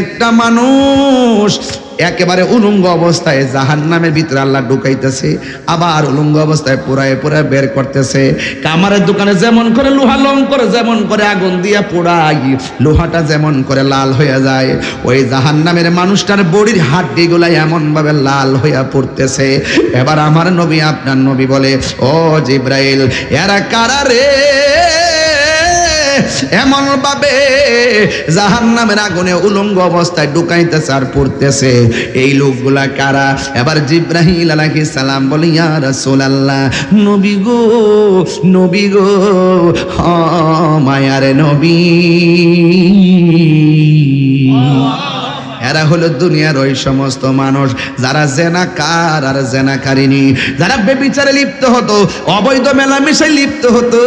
একটা মানুষ একেবারে উলঙ্গ অবস্থায় জাহান্নামের ভিতরে আল্লাহ ঢুকাইতেছে, আবার উলঙ্গ অবস্থায় পোড়ায় পোড়ায় বের করতেছে। কামারের দোকানে যেমন করে লোহা লং করে যেমন করে আগুন দিয়া পোড়াই, লোহাটা যেমন করে লাল হয়ে যায়, ওই জাহান্নামের মানুষটার বডির হাড্ডিগুলা এমন ভাবে লাল হইয়া পড়তেছে। এবার আমার নবী আপনার নবী বলে, ও জিব্রাইল, এরা কারা রে এমন ভাবে জাহান্নামের আগুনে উলঙ্গ অবস্থায় ঢুকাইতেছে আর পড়তেছে, এই লোকগুলা কারা? এবার জিব্রাইল আলাইহিস সালাম বলে, ইয়া রাসূলুল্লাহ, নবী গো নবী গো, মায়ার নবী, এরা হলো দুনিয়ার ওই সমস্ত মানুষ যারা জেনাকার আর জেনাকারিনী, যারা ব্যভিচারে লিপ্ত হতো, অবৈধ মেলামেশায় লিপ্ত হতো,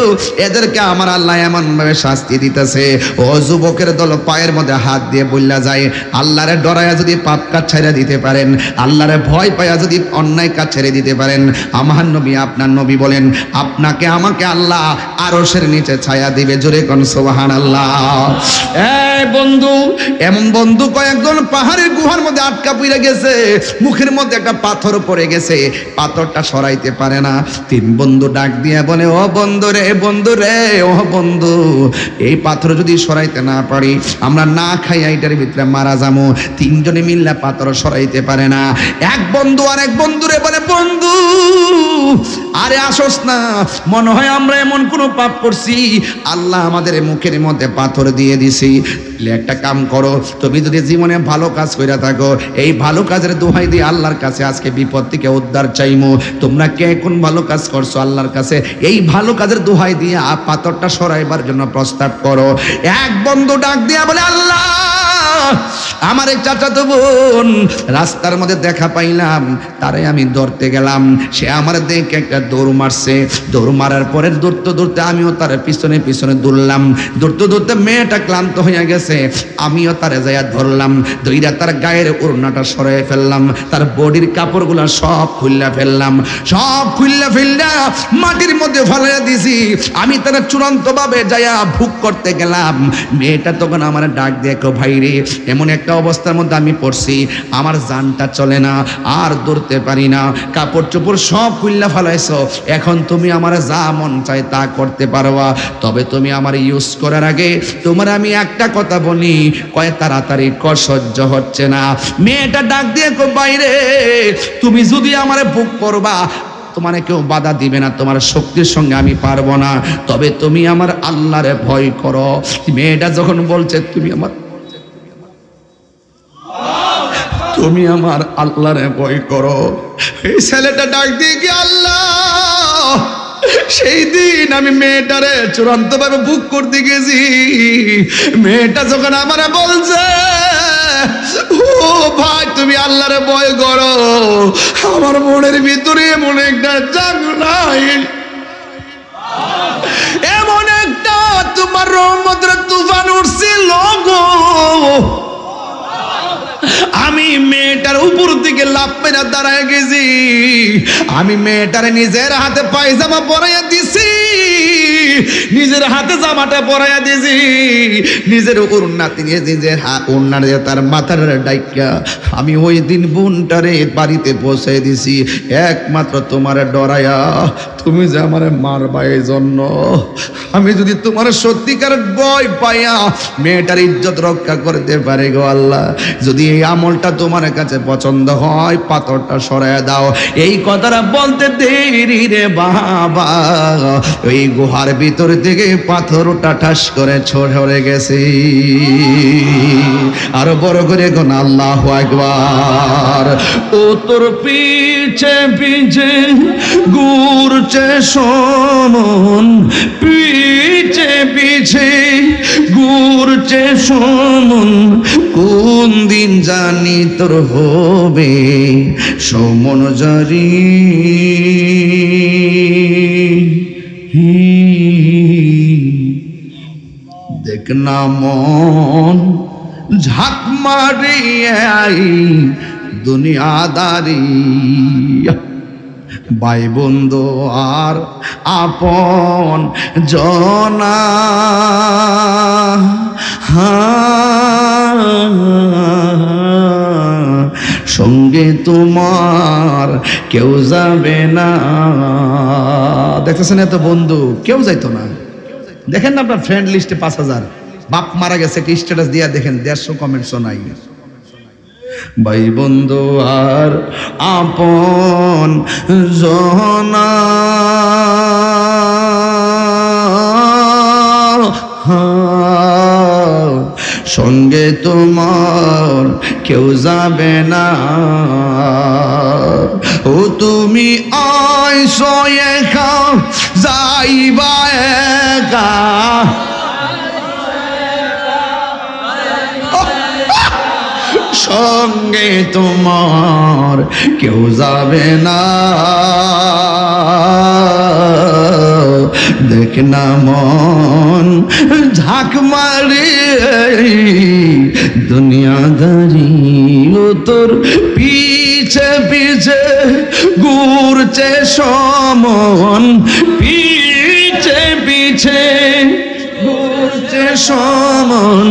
এদেরকে আমার আল্লাহ এমন ভাবে শাস্তি দিতেছে। ও যুবকের দল, পায়ের মধ্যে হাত দিয়ে বললা যায়, আল্লাহরে ডরায়া যদি পাপ কাজ ছেড়ে দিতে পারেন, আল্লাহরে ভয় পায়া যদি অন্যায় কাজ ছেড়ে দিতে পারেন, আমার নবী আপনার নবী বলেন, আপনাকে আমাকে আল্লাহ আরশের নিচে ছায়া দিবে। জোরে কোন সুবহানাল্লাহ। এই বন্ধু, এমন বন্ধু কয়েকজন পাহাড়ের গুহার মধ্যে আটকা পড়ে গেছে, মুখের মধ্যে একটা পাথর পড়ে গেছে, পাথরটা সরাইতে পারে না। তিন বন্ধু ডাক দিয়ে বলে, ও বন্ধু রে, বন্ধু রে, ও বন্ধু, এই পাথর যদি সরাইতে না পারি আমরা না খাইয়া এটার ভিতরে মারা যাবো। তিনজনে মিললে পাথর সরাইতে পারে না। এক বন্ধু আর এক বন্ধুরে বলে, বন্ধু আরে আসোস না, মনে হয় আমরা এমন কোনো পাপ করছি আল্লাহ আমাদের মুখের মধ্যে পাথর দিয়ে দিছি। একটা কাম করো, তুমি যদি জীবনে ভালো কাজ কইরা থাকো, এই ভালো কাজের দোহাই দিয়ে আল্লাহর কাছে আজকে বিপদ থেকে উদ্ধার চাইমু। তোমরা কে কোন ভালো কাজ করছো আল্লাহর কাছে, এই ভালো কাজের দোহাই দিয়ে পাথরটা সরাইবার জন্য প্রস্তাব করো। এক বন্ধু ডাক দিয়া বলে, আল্লাহ, আমার এক চাচাতো বোন রাস্তার মধ্যে দেখা পাইলাম, তারে আমি ধরতে গেলাম, সে আমার দেখে একটা দৌড় মারছে, দৌড় মারার পরে দৌড়তে দৌড়তে আমিও তার পিছনে পিছনে দৌড়লাম, দৌড়তে দৌড়তে মেয়েটা ক্লান্ত হয়ে গেছে, আমিও তারে যাইয়া ধরলাম, দইরা তার গায়ের ওড়নাটা সরাই ফেললাম, তার বডির কাপড়গুলা সব খুললা ফেললাম, সব খুললা ফেললা মাটির মধ্যে ফেলাইয়া দিছি। আমি তারা চূড়ান্ত ভাবে যাইয়া ভুক করতে গেলাম। মেয়েটা তখন আমার ডাক দিয়ে, ভাই রে, এমন একটা অবস্থার মধ্যে আমি পড়ছি, আমার জানটা চলে না, আর দৌড়তে পারি না, কাপড় চোপড় সব খুললা ফেলাইছো, এখন তুমি আমার যা মন চায় তা করতে পারবা, তবে তুমি আমার ইউজ করার আগে তোমার আমি একটা কথা বলি, কয় তাড়াতাড়ি কর, সহ্য হচ্ছে না। মেয়েটা ডাক দিয়ে, বাইরে, তুমি যদি আমার বুক করবা তোমার কেউ বাধা দিবে না, তোমার শক্তির সঙ্গে আমি পারবো না, তবে তুমি আমার আল্লাহরে ভয় করো। মেয়েটা যখন বলছে তুমি আমার আল্লাহরে ভয় করো, এই ছেলেটা ডাক দিয়ে কি, আল্লাহ, সেই দিন আমি মেয়েটারে চূড়ান্ত ভাবে বুক করতে গেছি, মেয়েটা যখন আমারে বলছে, ও ভাই তুমি আল্লাহরে ভয় করো, আমার মনের ভিতরে এমন একটা জাগলাই, এমন একটা তোমার রহমতের তুফান উঠছিল গো, আমি মেয়েটার উপর দিকে লাফ মেরে দাঁড়ায় গেছি, আমি মেয়েটারে নিজের হাতে পায়জামা পরাইয়া দিছি, নিজের হাতে জামাটা পরাইয়া দিছি, নিজের ওড়নাতে নিয়ে নিজের ওড়না দিয়ে তার মাথার ডাইকা আমি ওই দিন বোনটারে বাড়িতে পৌঁছে দিছি, একমাত্র তোমার ডরায়া, তুমি যে আমার মারবা এই জন্য। আমি যদি তোমার সত্যিকার ভয় পাইয়া মেয়েটার ইজ্জত রক্ষা করতে পারে গো আল্লাহ, যদি এই আমলটা তোমার কাছে পছন্দ হয়, পাথরটা সরাইয়া দাও। এই কথাটা বলতে দেরি রে বাবা, ওই গুহার ভিতর থেকে পাথরটা ঠাস করে ছড়ে গেছে। আরো বড় করে কোন আল্লাহু আকবার। ও তোর পিছে পিছে ঘুরছে সমন, পিছে পিছে ঘুরছে সমন, কোন দিন জানি তোর হবে সমন জারি। দেখ না মন ঝাঁক মারিয়াই দুনিয়াদারি, ভাই বন্ধু আর আপন জনা, সঙ্গে তোমার কেউ যাবে না। দেখতেছেন এত বন্ধু কেউ যাইতো না। দেখেন না আপনার ফ্রেন্ড লিস্টে 5000, বাপ মারা গেছে কি স্ট্যাটাস দিয়া দেখেন 150 কমেন্টসও নাই। ভাই বন্ধু আর আপন জনা সঙ্গে তোমার কেউ যাবে না। ও তুমি আইসো একা যাইবা একা, সঙ্গে তোমার কেউ যাবে না। দেখ না মন ঝাঁক মারে দুনিয়াদারি, ও তোর পিছে পিছে ঘুরছে সমন, পিছে পিছে ঘুরছে সমন।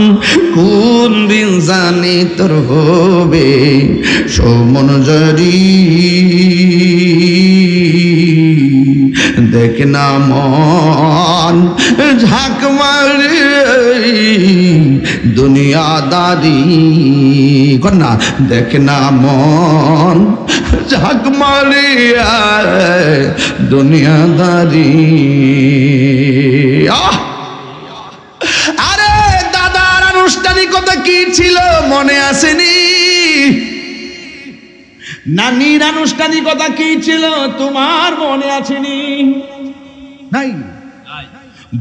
কোন দিন জানি তোর হবে সমন জরি, দেখ না মন ঝাঁক মারে দুনিয়াদারি, কন্যা দেখ না মন ঝাঁক মারে দুনিয়াদারি। আরে দাদার আনুষ্ঠানিকতা কি ছিল মনে আসেনি? নানির আনুষ্ঠানিকতা কি ছিল তোমার মনে আসেনি? নাই।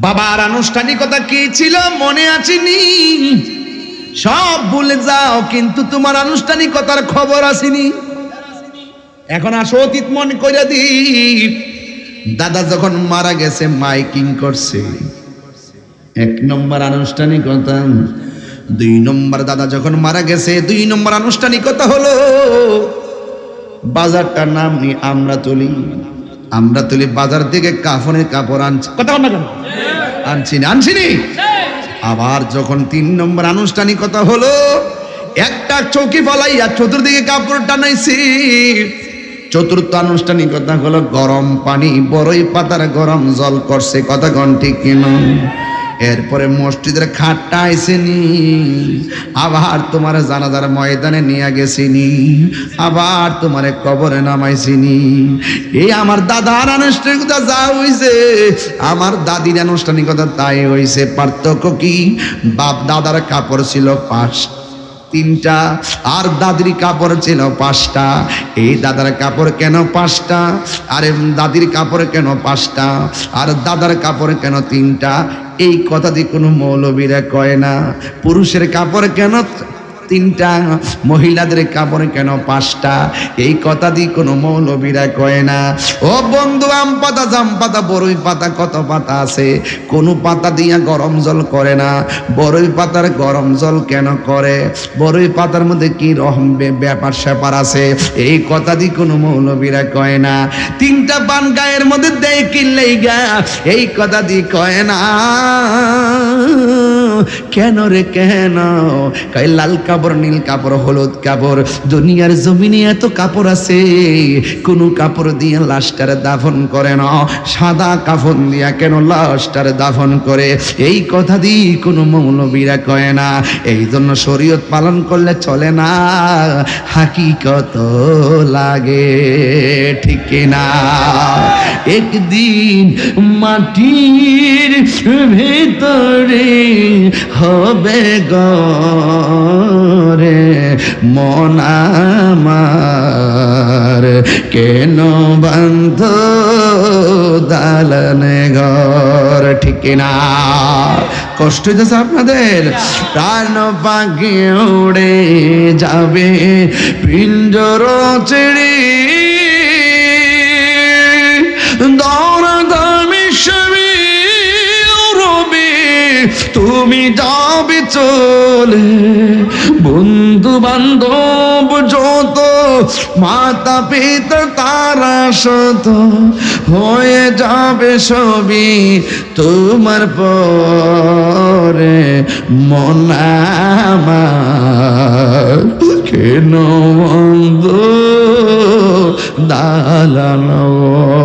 বাবার আনুষ্ঠানিকতা কি ছিল মনে আসেনি? সব ভুলে যাও, কিন্তু তোমার আনুষ্ঠানিকতার খবর আসেনি। এখন আসো অতীত মনে করে দি। দাদা যখন মারা গেছে মাইকিং করছে, 1 নম্বর আনুষ্ঠানিকতা। 2 নম্বর দাদা যখন মারা গেছে 2 নম্বর আনুষ্ঠানিকতা হলো বাজারটার নাম নি আমরাতলি। আমরাতলি বাজার থেকে কাফনের কাপড় আনছি, কথা বল না কেন? আনছিনি। আবার যখন 3 নম্বর আনুষ্ঠানিকতা হলো একটা চৌকি ফলাইয়া চতুর্দিকে কাপড় টানাইছি। 4র্থ আনুষ্ঠানিকতা হলো গরম পানি বড়ই পাতার গরম জল করছে, কথা কোন ঠিক কিনা? এরপরে মসজিদের খাটটা আইসেনি, আবার তোমার জানাজার ময়দানে নিয়ে গেছিনি, আবার তোমার কবরে নামাইছিনি। এই আমার দাদার আনুষ্ঠানিকতা যা হইছে আমার দাদির আনুষ্ঠানিকতা তাই হইছে। পার্থক্য কি? বাপ দাদার কাপড় ছিল 3টা আর দাদির কাপড় ছিল 5টা। এই দাদার কাপড় কেন 5টা, আর দাদির কাপড় কেন 5টা, আর দাদার কাপড় কেন 3টা? এই কথা দিয়ে কোনো মৌলবীরা কয় না। পুরুষের কাপড় কেন 3টা, মহিলাদের কাপড় কেন 5টা? এই কথা দিয়ে কোনো মৌলবীরা কয় না। ও বন্ধু, আম পাতা, জাম পাতা, বড়ই পাতা, কত পাতা আছে, কোনো পাতা দিয়া গরম জল করে না। বড়ই পাতার গরম জল কেন করে? বড়ই পাতার মধ্যে কি রকম ব্যাপার স্যাপার আছে, এই কথা দিয়ে কোনো মৌলবীরা কয় না। 3টা পান গায়ের মধ্যে দেয় কিনলেই গা, এই কথা দিয়ে কয় না। কেন রে কেন? কয় লাল কাপড়, নীল কাপড়, হলুদ কাপড়। দুনিয়ার জমিনে এত কাপড় আছে, কোন কাপড় দিয়ে লাশটারে দাফন করে না, সাদা কাফন দিয়া কেন লাশটারে দাফন করে? এই কথা দিয়ে কোনো মৌলবীরা কয় না। এই জন্য শরীয়ত পালন করলে চলে না, হাকিকত লাগে, ঠিক না? একদিন মাটির ভেতরে হবে গরে মন আমার, কেন বান্ধ দালানে ঘর, ঠিক না? কষ্ট হইতেছে আপনাদের? প্রাণ পাখি উড়ে যাবে পিঞ্জর ছেড়ে, দরদামি সবই রবে তুমি যাবে চলে। বন্ধু বান্ধব যত, মাতা পিতা তারা শত, হয়ে যাবে সবই তোমার পরে মন আমার, কেন দালানোর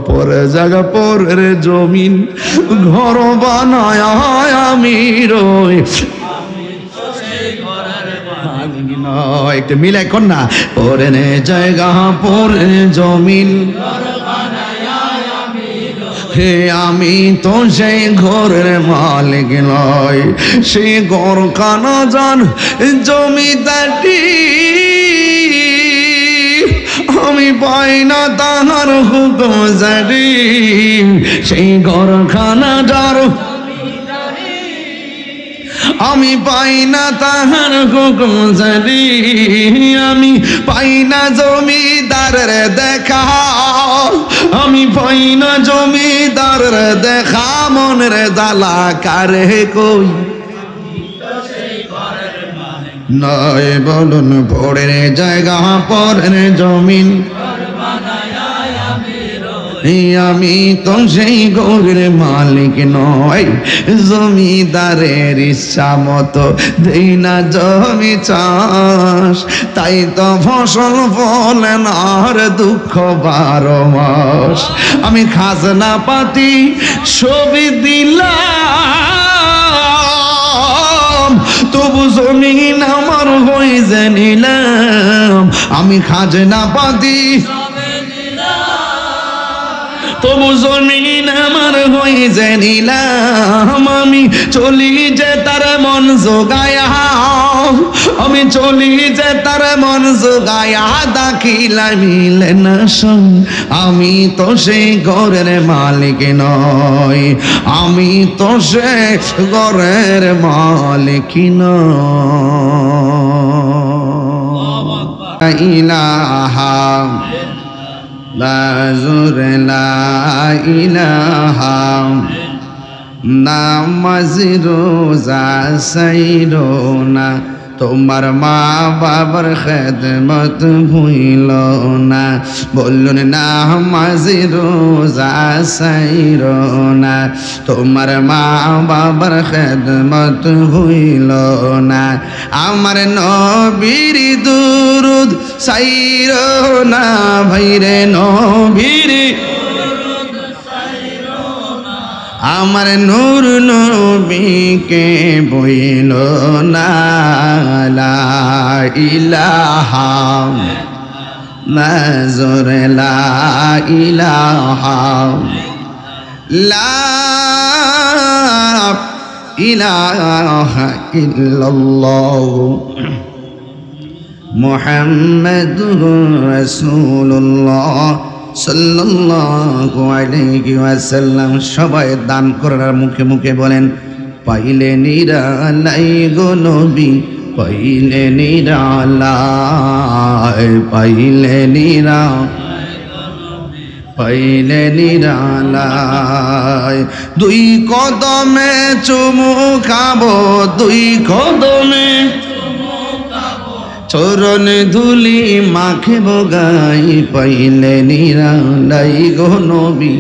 পরে জায়গা পরের জমিন ঘর বানায় আমি রই একটু মিলে এখন না পরে জায়গা পরে জমিন হে আমি তো সেই ঘরের মালিক নয় সেই ঘর খানা জান জমিদারি আমি পাই না তাহার হুকুম জারি সেই ঘর খানা যার আমি পাই না তাহার হুকুম জারি আমি পাই না জমিদারের দেখা আমি পাই না জমিদারের দেখা মনের জ্বালা কারে কই নয় বলুন পড়ে জায়গা পরের জমিন আমি তো সেই ঘরের মালিক নয় জমিদারের ইচ্ছা মতো দেই না জমি চাষ তাই তো ফসল ফলে না আর দুঃখ 12 মাস আমি খাজনা পাতি ছবি দিলাম তবু জমিন আমার হয়ে জানিলাম আমি খাজনা পাতি তবু জমিন আমার হয়ে জানিলাম আমি চলি যে তার মন জোগায়া আমি চলি যে তার মন জোগায়া দাখিলা মিলে না আমি তো সেই ঘরের মালিক নয় আমি তো সে ঘরের মালিক নয় ইলাহা লাজুর লা ইলাহা নামাজ রোজা সাইরো না তোমার মা বাবার খেদমত ভুইল না বলুন নামাজ রোজা সাইরো না তোমার মা বাবার খেদমত ভুইল না আমার নবীর দুরুদ সাইরো না ভাইরে নবীর আমার নূর নবীকে বইল না লা ইলাহা মাজুর লা ইলাহা লা ইলাহা ইল্লাল্লাহ মুহাম্মাদুর রাসূলুল্লাহ সাল্লাল্লাহু আলাইহি ওয়াসাল্লাম সবাই দান করার মুখে মুখে বলেন পাইলে নিরালাই গো নবী পাইলে নিরালাই পাইলে নিরালাই দুই কদমে চুমু খাবো দুই কদমে চরণ ধুলি মাখে বগাই পাইলে নিরালাই গো নবী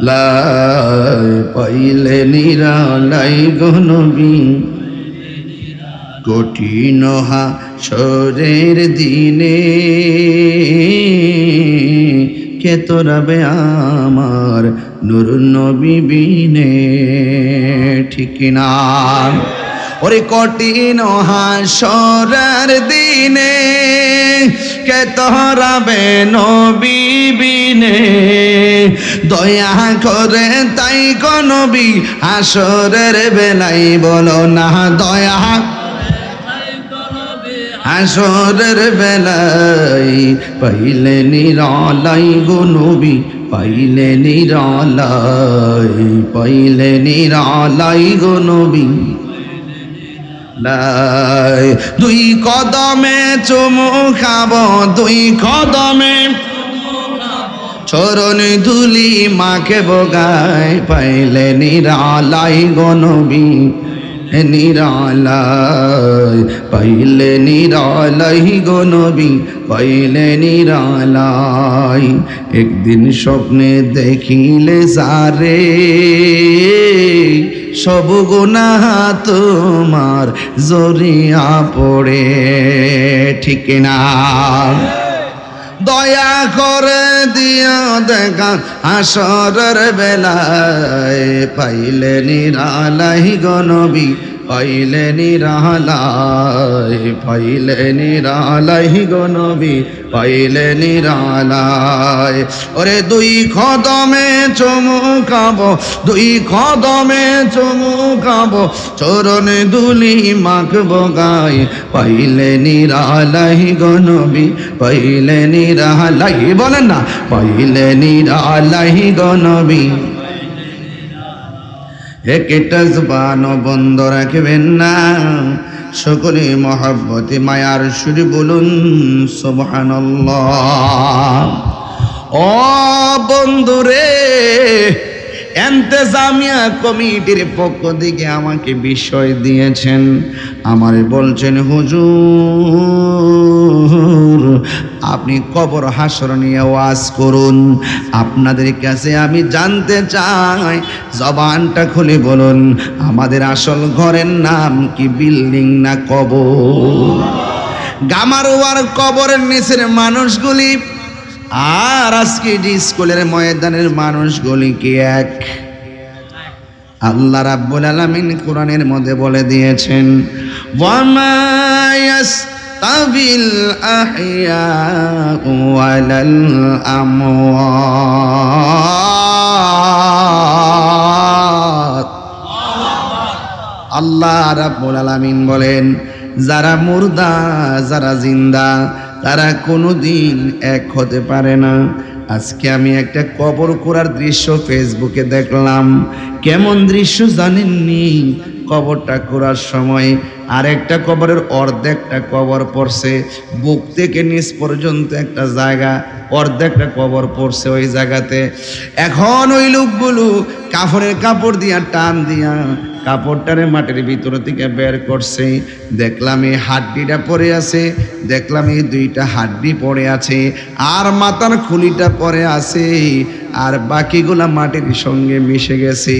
লাই পাইলে নিরালাই গো নবী কঠিন হাসরের দিনে কে তোরাবে আমার নূর নবী বিনে ঠিক না ওরে কঠিন হাসরের দিনে কে তোরাবে নবী বিনে দয়া করে তাই গো নবী হাসরের বেলায় বলো না দয়া হাসরের বেলায় পাইলে নিরালাই গো নবী পাইলে নিরালাই গো নবী লাই দুই কদমে চুমু খাবো দুই কদমে চরণ ধুলি মাকে বগায় পাইলে নিরালাই গো নবী নিরালাই পাইলে নিরালাই গো নবী পাইলে নিরালাই একদিন স্বপ্নে দেখিলে সারে সব গুনাহ তোমার জরিয়া পড়ে ঠিক না দয়া করে দিও দেখা হাসরের বেলায়, পাইলে নিরালাই গো নবী, পাইলে নিরালাই, পাইলে নিরালাই গো নবী, পাইলে নিরালাই। ওরে দুই কদমে চুমুকাবো, দুই কদমে চুমুকাবো, চরণে দুলি মাখবো গায়, পাইলে নিরালাই গো নবী, পাইলে নিরালাই। বলেন না, পাইলে নিরালাই গো নবী। একটা জবান বন্ধ রাখবেন না, সকলে মহব্বতে মায়ার সুরে বলুন সুবহানাল্লাহ। ও বন্ধুরে, এন্তেজামিয়া কমিটির পক্ষ থেকে আমাকে বিষয় দিয়েছেন, আমারে বলছেন হুজুর আপনি কবর হাসর নিয়ে ওয়াজ করুন। আপনাদের কাছে আমি জানতে চাই, জবানটা খুলে বলুন, আমাদের আসল ঘরের নাম কি, বিল্ডিং না কবর? গামারোয়ার কবরের নিচের মানুষগুলি আর আজকে যে স্কুলের ময়দানের মানুষগুলি কি এক? আল্লাহ রাব্বুল আলামিন কোরআনের মধ্যে বলে দিয়েছেন, ওয়ামা ইয়াস্তাবিল আহইয়াউ ওয়ালাল আমওয়াত। আল্লাহ রাব্বুল আলামিন বলেন, যারা মুর্দা যারা জিন্দা তারা কোনোদিন এক হতে পারে না। আজকে আমি একটা কবর করার দৃশ্য ফেসবুকে দেখলাম। কেমন দৃশ্য জানেননি? কবরটা করার সময় আরেকটা কবরের অর্ধেকটা কবর পড়ছে, বুক থেকে নিচ পর্যন্ত একটা জায়গা, অর্ধেকটা কবর পড়ছে ওই জায়গাতে। এখন ওই লোকগুলো কাফনের কাপড় দিয়া টান দিয়া কাপড়টারে মাটির ভিতর থেকে বের করছে। দেখলাম এই হাড্ডিটা পড়ে আছে, দেখলাম এই দুইটা হাড্ডি পড়ে আছে, আর মাথার খুলিটা পড়ে আছে, আর বাকিগুলা মাটির সঙ্গে মিশে গেছে।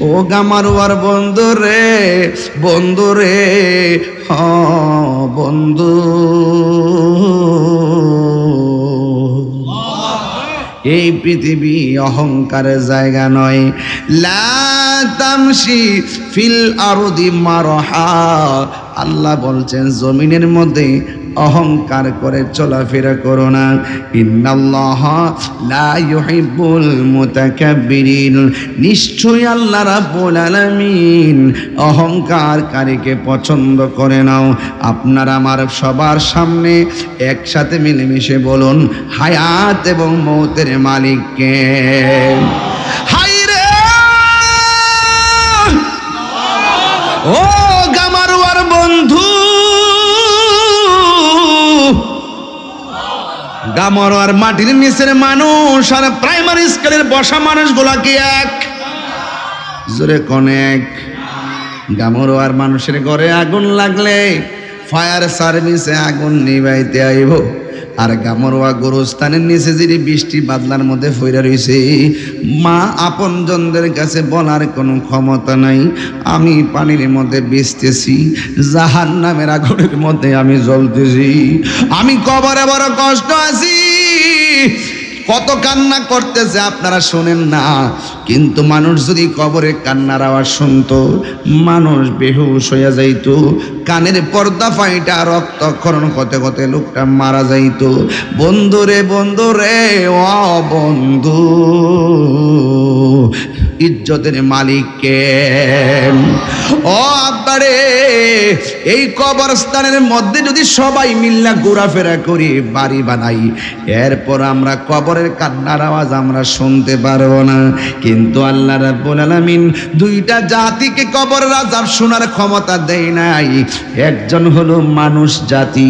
ও গামারোয়ার বন্ধু রে, বন্ধু রে, হ বন্ধু, এই পৃথিবী অহংকারের জায়গা নয়। লা তামশি ফিল আরদি মারহা, আল্লাহ বলছেন জমিনের মধ্যে অহংকার করে চলাফেরা করো না। ইন্নাল্লাহা লা ইউহিব্বুল মুতাকাব্বিরিন, নিশ্চয়ই আল্লাহ রাব্বুল আলামিন অহংকারকারীকে পছন্দ করে নাও। আপনারা আমার সবার সামনে একসাথে মিলেমিশে বলুন, হায়াত এবং মৌতের মালিক কে? হায় রে ও গামারুয়ার বন্ধু, গামারুয়ার মাটির নিচের মানুষ আর প্রাইমারি স্কুলের বসা মানুষগুলা কি এক? জোরে কোন এক? গামারুয়ার মানুষের ঘরে আগুন লাগলে ফায়ার সার্ভিসে আগুন নিভাইতে আইব, আর গামরোয়া গোরস্থানের নিচে যদি বৃষ্টি বাদলার মধ্যে ফইরা রইছে, মা আপনজনদের কাছে বলার কোনো ক্ষমতা নাই, আমি পানির মধ্যে ভিজতেছি, জাহান্নামের আগুনের মধ্যে আমি জ্বলতেছি, আমি কবরে বড় কষ্ট আছি। কত কান্না করতেছে আপনারা শোনেন না, কিন্তু মানুষ যদি কবরে কান্নার আওয়াজ শুনতো, মানুষ বেহুশ হইয়া যাইত, কানের পর্দা ফাইটা রক্তক্ষরণ হতে হতে লোকটা মারা যাইত। বন্ধুরে বন্ধুরে ও বন্ধু, ইজ্জতের মালিক কে? ও আব্বারে, এই কবরস্থানের মধ্যে যদি সবাই মিল্লা ঘোরাফেরা করি, বাড়ি বানাই, এরপর আমরা কবরের কান্নার আওয়াজ আমরা শুনতে পারবো না। কিন্তু আল্লাহ রাব্বুল আলামিন দুইটা জাতিকে কবরের আযাব শোনার ক্ষমতা দেয় নাই। একজন হলো মানুষ জাতি,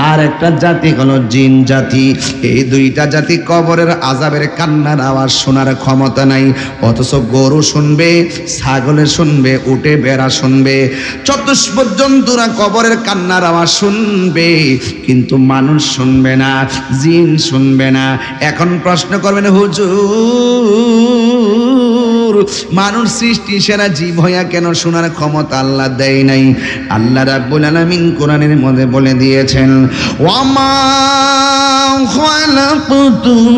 আর একটা জাতি হলো জিন জাতি। এই দুইটা জাতি কবরের আযাবের কান্নার আওয়াজ শোনার ক্ষমতা নাই, অথচ গরু শুনবে, ছাগলে শুনবে, উটে বেড়া শুনবে, চতুষ্পদ জন্তুরা কবরের কান্নার আওয়াজ শুনবে, কিন্তু মানুষ শুনবে না, জিন শুনবে না। এখন প্রশ্ন করবেন, হুজুর মানুষ সৃষ্টি সেরা জীব হইয়া কেন শোনার ক্ষমতা আল্লাহ দেয় নাই? আল্লাহ রাব্বুল আলামিন কোরআনের মধ্যে বলে দিয়েছেন, ওয়ামা খালাকতুল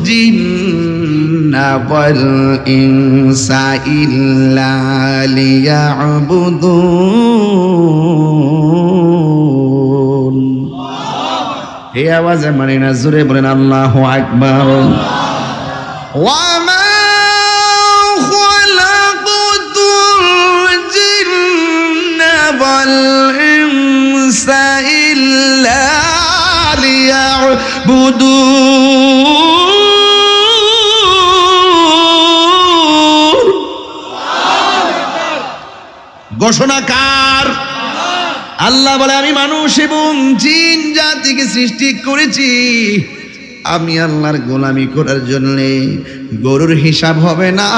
জিন্না ওয়াল ইনসা ইল্লা লিয়াবুদুন। এই আওয়াজে মানে না, জোরে বলেন আল্লাহু আকবার। ওয়ামা والإنس إلا ليعبدون। ঘোষণাকার আল্লাহ বলে, আমি মানুষ এবং জিন জাতিকে সৃষ্টি করেছি আমি আল্লাহর গোলামি করার জন্য। গরুর হিসাব হবে না,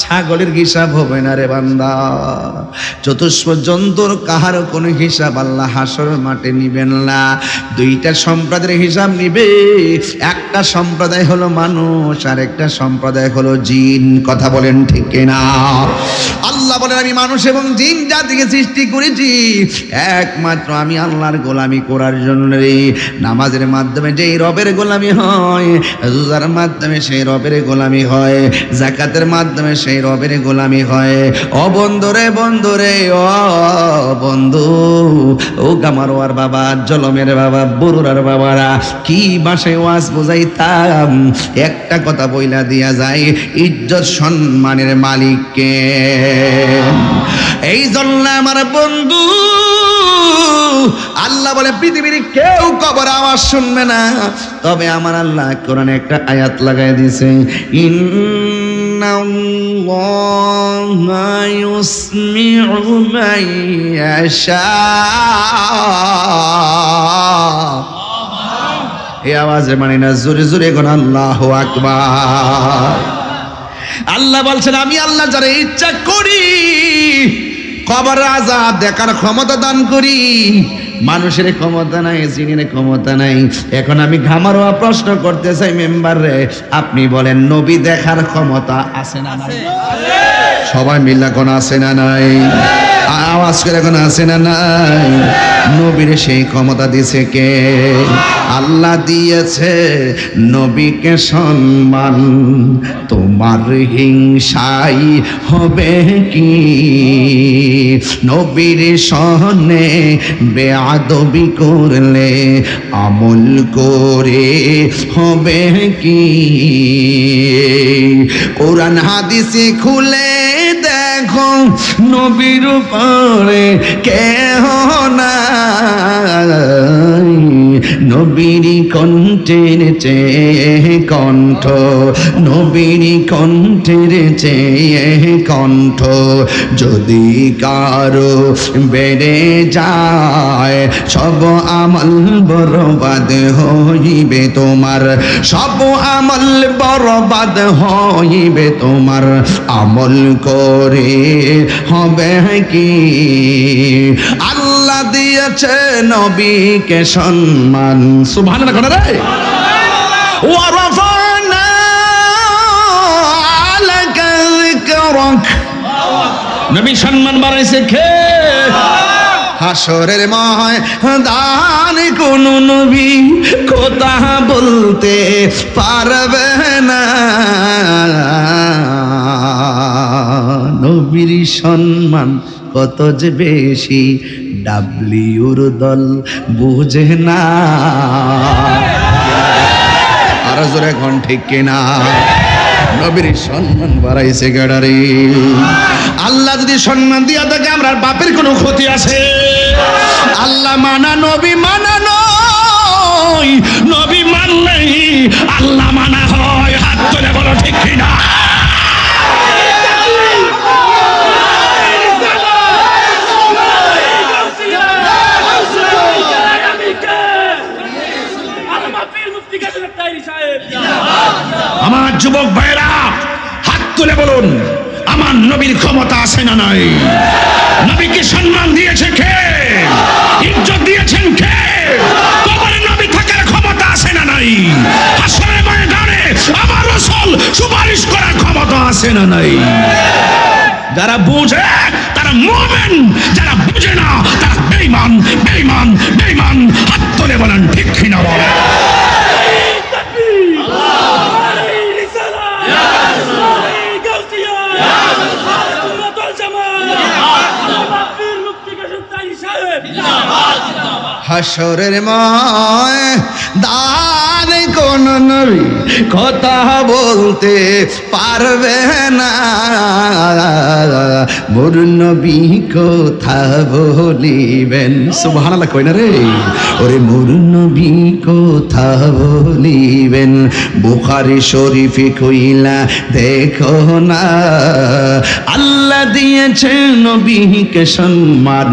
ছাগলের হিসাব হবে না রে বান্দা। চতুষ্প জন্তুর কাহারও কোনো হিসাব আল্লাহ হাসর মাঠে নিবেন না। দুইটা সম্প্রদায়ের হিসাব নিবে, একটা সম্প্রদায় হলো মানুষ আর একটা সম্প্রদায় হলো জিন। কথা বলেন ঠিক কিনা? আল্লাহ বলেন, আমি মানুষ এবং জিন জাতিকে সৃষ্টি করেছি একমাত্র আমি আল্লাহর গোলামি করার জন্য। নামাজের মাধ্যমে যেই রবের গোলামি হয়, রোজার মাধ্যমে সেই রবের গোলামি হয়, যাকাতের মাধ্যমে সেই রবের গোলামি হয়। ও বন্ধুরে বন্ধুরে, ও বন্ধু, ও গামারোয়ার বাবা, জলমের বাবা, বরুরার বাবারা, কি ভাষায় ওয়াজ বোঝাইতাম, একটা কথা বইলা দিয়া যায়, ইজ্জত সম্মানের মালিককে। এই জন্য আমার বন্ধু আল্লাহ বলে, পৃথিবীর কেউ কবর আওয়াজ শুনবে না, তবে আমার আল্লাহ কোরআনে একটা আয়াত লাগাই দিয়েছে, ইন্নাল্লাহা ইউসমিউ মান ইয়াশা। এই আওয়াজে মানে না, জোরে জোরে কোন আল্লাহু আকবার। আল্লাহ বলছেন, আমি আল্লাহ যারা ইচ্ছা করি কবর আযাব দেখার ক্ষমতা দান করি। মানুষের ক্ষমতা নাই, জিনের ক্ষমতা নাই। এখন আমি ঘামারোয়া প্রশ্ন করতে চাই মেম্বার রে, আপনি বলেন নবী দেখার ক্ষমতা আছে না নাই? সবাই মিল্লা কোন আছে না নাই? আওয়াজ করে কোন আছে না নাই? নবীর সেই ক্ষমতা দিয়েছে কে? আল্লাহ দিয়েছে নবীকে সম্মান। তোমার হিংসাই হবে কি? নবীর সনে বেয়াদবি করলে আমল করে হবে কি? কোরআন হাদিসে খুলে দেখো নবীর উপরে কেহ নাই। নবীর কণ্ঠের চেয়ে কণ্ঠ, নবীর কণ্ঠের চেয়ে কণ্ঠ যদি কারো বেড়ে যায়, সব আমল বরবাদ হইবে তোমার, সব আমল বরবাদ হইবে তোমার। আমল করে হবে কি? আল্লাহ দিয়েছে নবীকে সম্মান। সুবহানাল্লাহ কোন রে? ওয়া রাফা'না আলাকা যিকরাক। নবী সম্মান বাড়াইছে কে? হাসরের ময়দান কোন নবী কথা বলতে পারবে না। নবীর সম্মান কত যে বেশি ডাব্লিউর দল বুঝে না। আর জোরে কোন ঠিক কিনা? নবীর সম্মান বাড়াইছে গাড়ারে। আল্লাহ যদি সম্মান দিয়া থাকে, আমরা বাপের কোনো ক্ষতি আছে? আল্লাহ মানা নবী মানা নয়, নবী মানলেই আল্লাহ মানা হয়। হাত তুলে বলো ঠিক কিনা? আমার যুবক ভাইরা হাত তুলে বলুন, আমার নবীর ক্ষমতা আছে না নাই? নবীকে সম্মান দিয়েছে কে? ইজ্জত দিয়েছেন কে? কবরে নবী থাকার ক্ষমতা আছে না নাই? হাসরের ময়দানে আমার রাসূল সুপারিশ করার ক্ষমতা আছে না নাই? যারা বুঝে তারা মুমিন, যারা বুঝে না তারা বেঈমান, বেঈমান, বেঈমান। হাত তুলে বলেন ঠিক কিনা বলেন। হাসরের ময়দান কোন নবী কথা বলতে পারবে না, মোর নবী কথা বলিবেন। সুবহানাল্লাহ কই না রে? ওরে মোর নবী কথা বলিবেন। বুখারী শরীফে কইলা দেখো না, আল্লাহ দিয়েছে নবীকে সম্মান,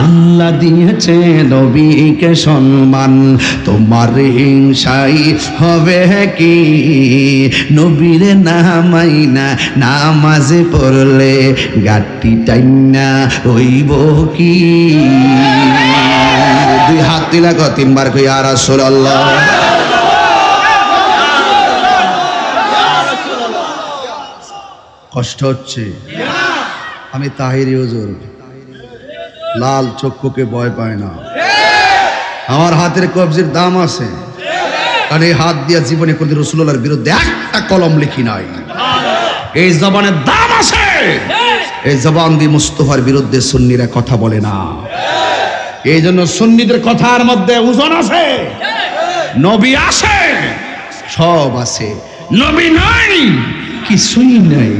আল্লাহ দিয়েছে নবীকে সম্মান। তোমার হিংসাই হবে কি নবীর নামাই না নামাজে পড়লে গাটি টাইনা হইব কি? দুই হাত তুলা কয় তিনবার কই ইয়া রাসূলুল্লাহ। কষ্ট হচ্ছে? আমি তাহিরি হুজুর, লাল চক্ষুকে ভয় পায় না। আমার হাতের কবজির দাম আছে, কারণ এই হাত দিয়ে জীবনে কোনদিন রাসূলুল্লাহর বিরুদ্ধে একটা কলম লিখি নাই। এই জবানের দাম আছে, এই জবান দিয়ে মুস্তাফার বিরুদ্ধে সুন্নিরা কথা বলে না। এই জন্য সুন্নিদের কথার মধ্যে ওজন আছে। নবী আছে, সব আছে, নবী নাই কিছুই নাই।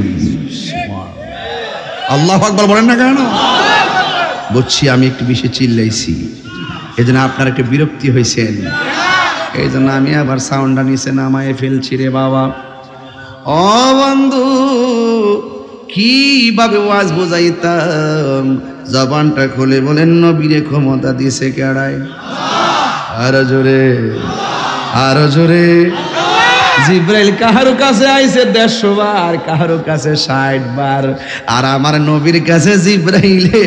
আল্লাহু আকবার বলেন না কেন? বুঝছি আমি একটু বেশি চিল্লাইছি, এই জন্য আপনার একটু বিরক্তি হয়েছেন, এই জন্য আমি আবার সাউন্ডটা নিচে নামায় ফেলছি রে বাবা। ও বন্ধু, কিভাবে ওয়াজ বোঝাইতাম, জবানটা খুলে বলেন নবীরে ক্ষমতা দিছে কেড়ায়? আরো জোরে, আরো জোরে। জিব্রাইল কাহারো কাছে আইছে 150 বার, কাহারো কাছে 60 বার, আর আমার নবীর কাছে জিব্রাইলে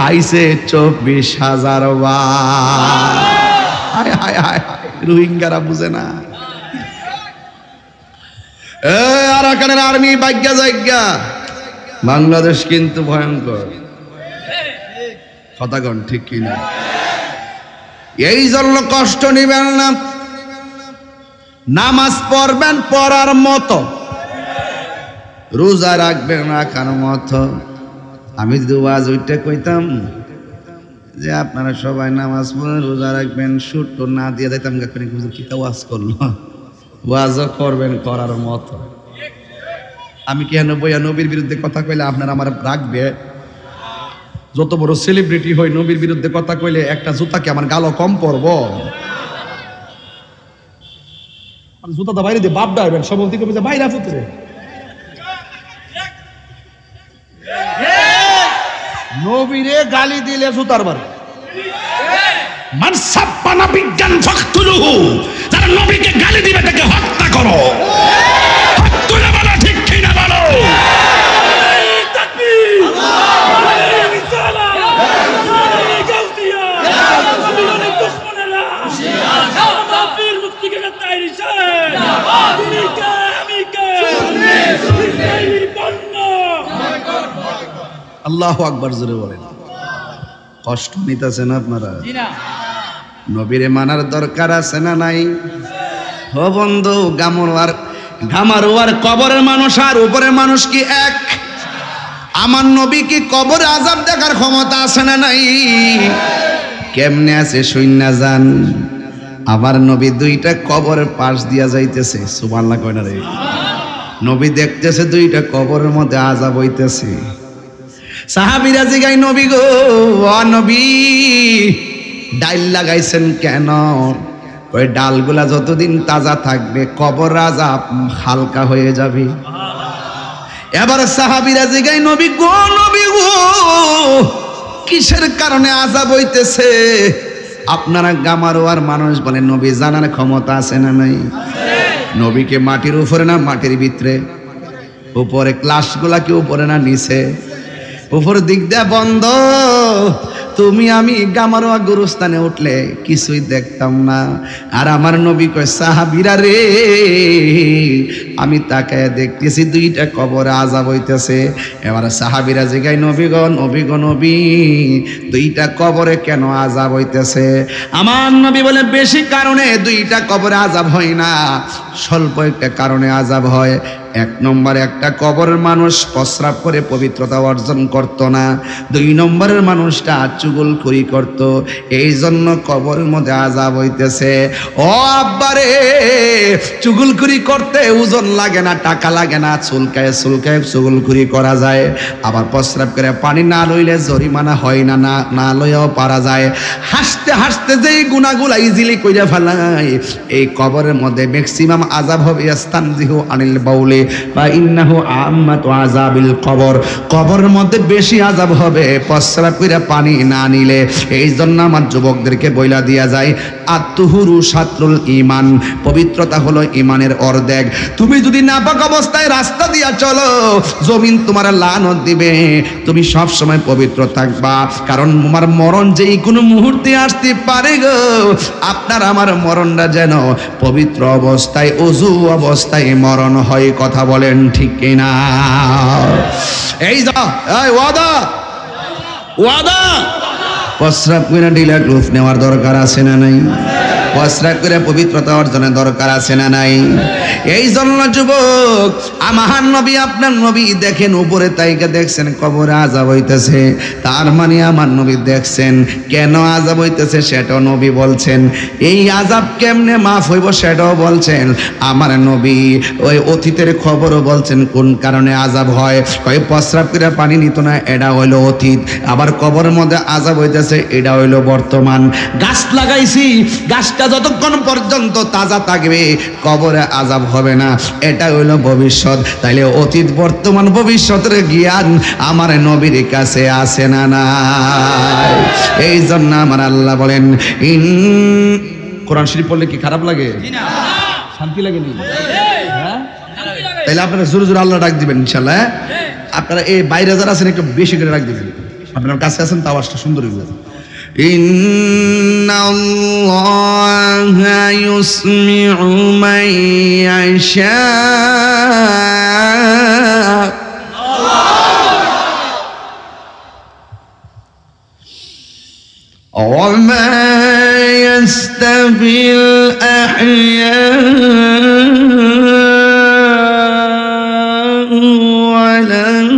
আইছে 24,000 বার। হায় হায় হায়, রোহিঙ্গারা বুঝে না। আরাকানের আর্মি বাগ্যা জায়গা, বাংলাদেশ কিন্তু ভয়ঙ্কর। কথাগণ ঠিক কিনা? এই জন্য কষ্ট নিবেন না, নামাজ পড়বেন পড়ার মতো, রোজা রাখবেন রাখার মতো। আমি যদি ওয়াজ ওইটা কইতাম যে আপনারা সবাই নামাজ পড়েন রোজা রাখবেন, সুট না দিয়ে দিতাম কি ওয়াজ করলো, ওয়াজও করবেন করার মতো। আমি কেন বইয়া নবীর বিরুদ্ধে কথা কইলে আপনারা আমার রাখবে? যত বড় সেলিব্রিটি হই, নবীর বিরুদ্ধে কথা কইলে একটা জুতাকে আমার গালও কম পড়বো? জুতাটা বাইরে দিয়ে বাপ ডাইবেন, সভাপতি কবি যে বাইরে ফুটরে নবীরে গালি দিলে জুতার বার। মানসাব্বানা বিজ্ঞান ফাকতুলুহু, যারা নবীকে গালি দিবে তাকে হত্যা করো। তুলে বলো ঠিক কিনা বলো? তাকবীর, আল্লাহু রিসালাত, আল্লাহু গাউতিয়া, আল্লাহু দুশমনেরা, আল্লাহু পীর মুক্তি কে তাইরি শাহ, তুমি কে আমি কে, সুন্নি বন্ন। আল্লাহু আকবার জোরে বলেন। কষ্ট নিতেছেন আপনারা? নবীরে মানার দরকার আছে না নাই? ও বন্ধু, গামারোয়ার কবরের মানুষ আর উপরের মানুষ কি এক? আমার নবী কি কবরে আযাব দেখার ক্ষমতা আছে না নাই? কেমনে আছে শুইনা যান। আবার নবী দুইটা কবরের পাশ দিয়া যাইতেছে, সুবহানাল্লাহ কয় না রে? নবী দেখতেছে দুইটা কবরের মধ্যে আযাব হইতেছে। সাহাবীরা জিগাই, নবী গো, ও নবী, ডাল লাগাইছেন কেন? ওই ডালগুলা যতদিন তাজা থাকবে কবর আযাব হালকা হয়ে যাবে। এবার সাহাবীরা জিগাই, নবী গো, নবী গো, কিসের কারণে আযাব হইতেছে? আপনারা গামারোয়ার মানুষ বলেন, নবী জানার ক্ষমতা আছে না নাই? নবীকে মাটির উপরে না মাটির ভিতরে? উপরে, ক্লাসগুলা কি উপরে না নিচে? উপর দিক দিয়ে বন্ধ, তুমি আমি গামারোয়া গুরুস্থানে উঠলে কিছুই দেখতাম না। আর আমার নবী কয় সাহাবীরা রে, আমি তাকায় দেখতেছি দুইটা কবরে আযাব হইতেছে। এবার সাহাবীরা জিগায় নবী গো নবী গো নবী, দুইটা কবরে কেন আযাব হইতেছে? আমার নবী বলে বেশি কারণে দুইটা কবরে আযাব হয় না, স্বল্প একটা কারণে আযাব হয়। এক নম্বরে একটা কবরের মানুষ প্রস্রাব করে পবিত্রতা অর্জন করত না, দুই নম্বরের মানুষটা চুগলখড়ি করত, এই জন্য কবরের মধ্যে আযাব হইতেছে। ও আব্বারে, চুগলখড়ি করতে ওজন লাগে না, টাকা লাগে না, চুলকায় চুলকায় চুগলখড়ি করা যায়। আবার প্রস্রাব করে পানি না লইলে জরিমানা হয় না, না লইয়াও পারা যায়। হাসতে হাসতে যেই গুনাহগুলা ইজিলি কইরা ফেলায়, এই কবরের মধ্যে ম্যাক্সিমাম আযাব হবে ইস্তানজিহু আনিল বাউলি বা ইন্নাহু আম্মাতু আযাবিল কবর। কবরের মধ্যে বেশি আযাব হবে প্রস্রাব কইরা পানি না নিলে। এই জন্য আমার যুবকদেরকে বইলা দিয়া যায়, আত-তুহুরু শাতরুল ঈমান, পবিত্রতা হলো ঈমানের অর্ধেক। তুমি যদি নাপাক অবস্থায় রাস্তা দিয়া চলো, জমিন তোমার লানত দিবে। তুমি সব সময় পবিত্র থাকবা, কারণ তোমার মরণ যেই কোনো মুহূর্তে আসতে পারে গো। আপনার আমার মরণটা যেন পবিত্র অবস্থায়, ওযু অবস্থায় মরণ হয়। কথা বলেন ঠিক কিনা? এই যা এই ওয়াদা ওয়াদা, প্রস্রাব করে ঢিলা গ্রুপ নেওয়ার দরকার আছে না নাই? প্রস্রাব করে পবিত্রতা অর্জনের দরকার আছে না নাই? এই জন্য যুবক, আমার নবী আপনার নবী দেখেন উপরে তাইকে দেখছেন কবরে আযাব হইতেছে, তার মানে আমার নবী দেখছেন কেন আযাব হইতেছে সেটাও নবী বলছেন। এই আযাব কেমনে মাফ হইব সেটাও বলছেন আমার নবী। ওই অতীতের খবরও বলছেন কোন কারণে আযাব হয়। কয় প্রস্রাব করে পানি নিত না, এটা হইল অতীত। আবার কবরের মধ্যে আযাব হইতেছে, এটা হইল বর্তমান। গাছ লাগাইছি, গাছটা যতক্ষণ পর্যন্ত তাজা থাকবে কবরে আযাব হবে না, এটা হইল ভবিষ্যৎ। তাইলে অতীত বর্তমান ভবিষ্যতের জ্ঞান আমার নবীর কাছে আছে না নাই? এই জন্য আমার আল্লাহ বলেন, কোরআন শরীফ পড়লে কি খারাপ লাগে? শান্তি লাগে নি? হ্যাঁ, তাইলে আপনারা জোরে জোরে আল্লাহ ডাক দিবেন ইনশাআল্লাহ। আপনারা এই বাইরে যারা আছেন একটু বেশি করে ডাক দিবেন, আপনার কাছে আছেন তাও আওয়াজটা সুন্দর হইবে। ইন্নাল্লাহা ইউসমিউ মান ইয়াশা ওয়া মা ইয়াস্তাবিল আহইয়া ওয়ালাল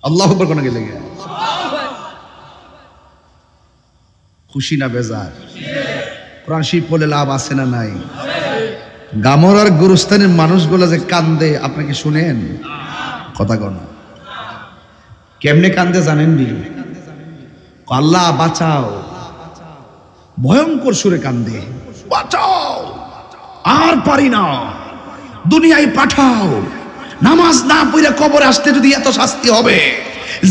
আল্লাহু আকবার। কোন গেলে খুশি না বেজার? কোরআন শরীফ পড়লে লাভ আছে না নাই? গামরার গুরুস্থানের মানুষগুলো যে কান্দে, আপনি কি শুনেন? কথা কন, কেমনে কান্দে জানেন নি? আল্লাহ বাঁচাও, ভয়ঙ্কর সুরে কান্দে, বাঁচাও, আর পারি না, দুনিয়ায় পাঠাও। নামাজ না পড়ে কবরে আসতে যদি এত শাস্তি হবে,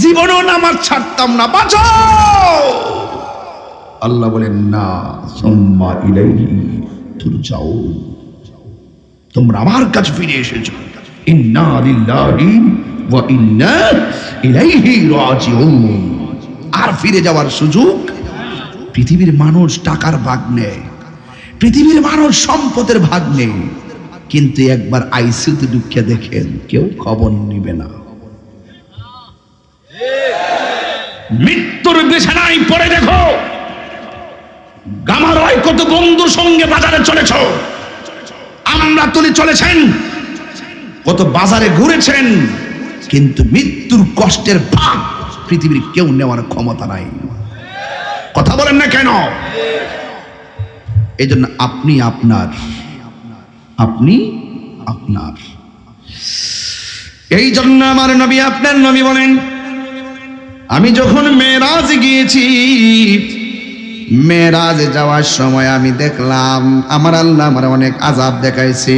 জীবনেও নামাজ ছাড়তাম না, বাঁচাও। আল্লাহ বলেন না, সুম্মা ইলাইহি তুরজাউন, তোমরা আমার কাছে ফিরে এসেছো। ইন্না লিল্লাহি ওয়া ইন্না ইলাইহি রাজিউন। আর ফিরে যাওয়ার সুযোগ? পৃথিবীর মানুষ টাকার ভাগ নেয়, পৃথিবীর মানুষ সম্পদের ভাগ নেই, কিন্তু একবার আইসিইউতে ঢুকে দেখেন কেউ খবর নিবে না। মৃত্যুর বিছানায় পড়ে দেখো, গামারয় কত বন্ধুর সঙ্গে বাজারে চলেছ, আমরা তুলে চলেছেন, কত বাজারে ঘুরেছেন, কিন্তু মৃত্যুর কষ্টের ভাগ পৃথিবীর কেউ নেওয়ার ক্ষমতা নাই। কথা বলেন না কেন? এই জন্য আপনি আপনার, আপনি আপনার। এই জন্য আমার নবী আপনার নবী বলেন, আমি যখন মেরাজ গিয়েছি, মেরাজে যাওয়ার সময় আমি দেখলাম আমার আল্লাহ আমার অনেক আযাব দেখাইছে।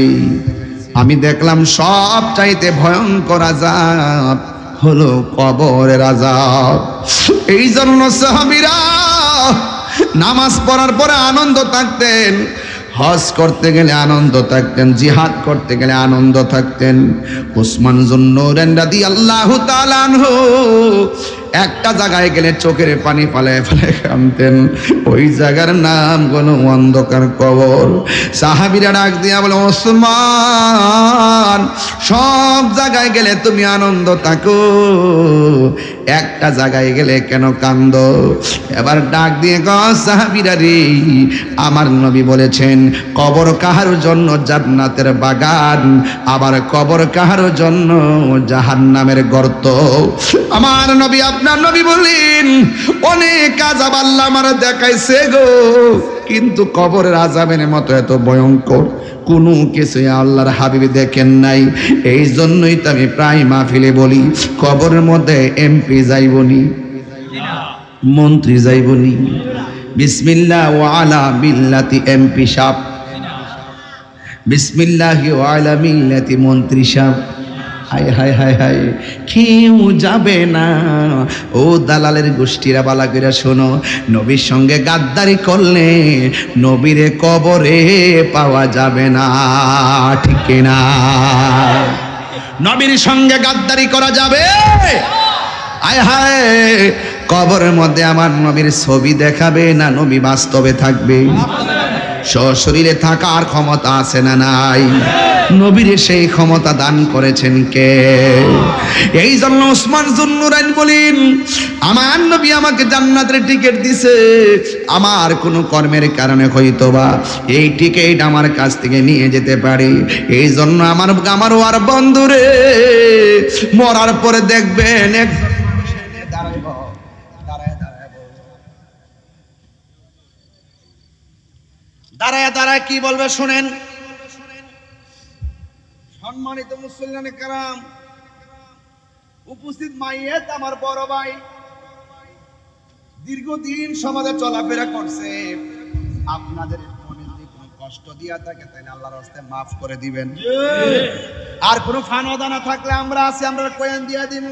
আমি দেখলাম সব চাইতে ভয়ঙ্কর আযাব হলো কবরের আযাব। এই জন্য সাহাবীরা নামাজ পড়ার পরে আনন্দ থাকতেন, হজ করতে গেলে আনন্দ থাকতেন, জিহাদ করতে গেলে আনন্দ থাকতেন। উসমান যুন্নুরাইন রাদিয়াল্লাহু তাআলা আনহু একটা জায়গায় গেলে চোখের পানি ফালায় ফালায় কাঁদতেন। ওই জায়গার নাম হলো অন্ধকার কবর। সাহাবীরা ডাক দিয়া বলে, ওসমান সব জায়গায় গেলে তুমি আনন্দ থাকো, একটা জায়গায় গেলে কেন কান্দো? এবার ডাক দিয়ে কয়, সাহাবীরা রে, আমার নবী বলেছেন কবর কাহার জন্য জান্নাতের বাগান, আবার কবর কাহার জন্য জাহান্নামের গর্ত। আমার নবী, আপনার নবী বললেন অনেক আযাব আল্লাহ আমার দেখাইছে গো, কিন্তু কবরের আযাবের মতো এত ভয়ঙ্কর কোনো কিছু আল্লাহর হাবিব দেখেন নাই। এই জন্যই তো আমি প্রায় মাহফিলে বলি, কবরের মধ্যে এমপি যাইবনি, মন্ত্রী যাইবনি, বিসমিল্লাহ ওয়া আলা মিল্লাতি এমপি সাহেব, বিসমিল্লাহি ওয়া আলা মিল্লাতি মন্ত্রী সাহেব। হায় হায় হায় হায়, কেউ যাবে না। ও দালালের গোষ্ঠীরা, বালা করে শোনো, নবীর সঙ্গে গাদ্দারি করলে নবীরে কবরে পাওয়া যাবে না, ঠিক না? নবীর সঙ্গে গাদ্দারি করা যাবে? হায় হায়, কবরের মধ্যে আমার নবীর ছবি দেখাবে না নবী বাস্তবে থাকবে? সশরীরে থাকার ক্ষমতা আছে না নাই? নবীর সেই ক্ষমতা দান করেছেন কে? এই জন্য ওসমান যুন্নুরাইন বলেন, আমার নবী আমাকে জান্নাতের টিকিট দিছে, আমার কোনো কর্মের কারণে হয়তোবা এই টিকিট আমার কাছ থেকে নিয়ে যেতে পারে। এই জন্য আমার আর বন্ধুরে মরার পরে দেখবেন দাঁড়ায় দাঁড়ায় কি বলবে শুনেন। সম্মানিত মুসল্লিয়ানে কেরাম, উপস্থিত মাইয়েত আমার বড় ভাই, দীর্ঘদিন সমাজে চলাফেরা করছে। আপনাদের মনে যদি কোনো কষ্ট দিয়া থাকে তাহলে আল্লাহর রাস্তায় মাফ করে দিবেন। আর কোনো ফানদানা থাকলে আমরা আছি, আমরা কয়েন দিয়া দিব।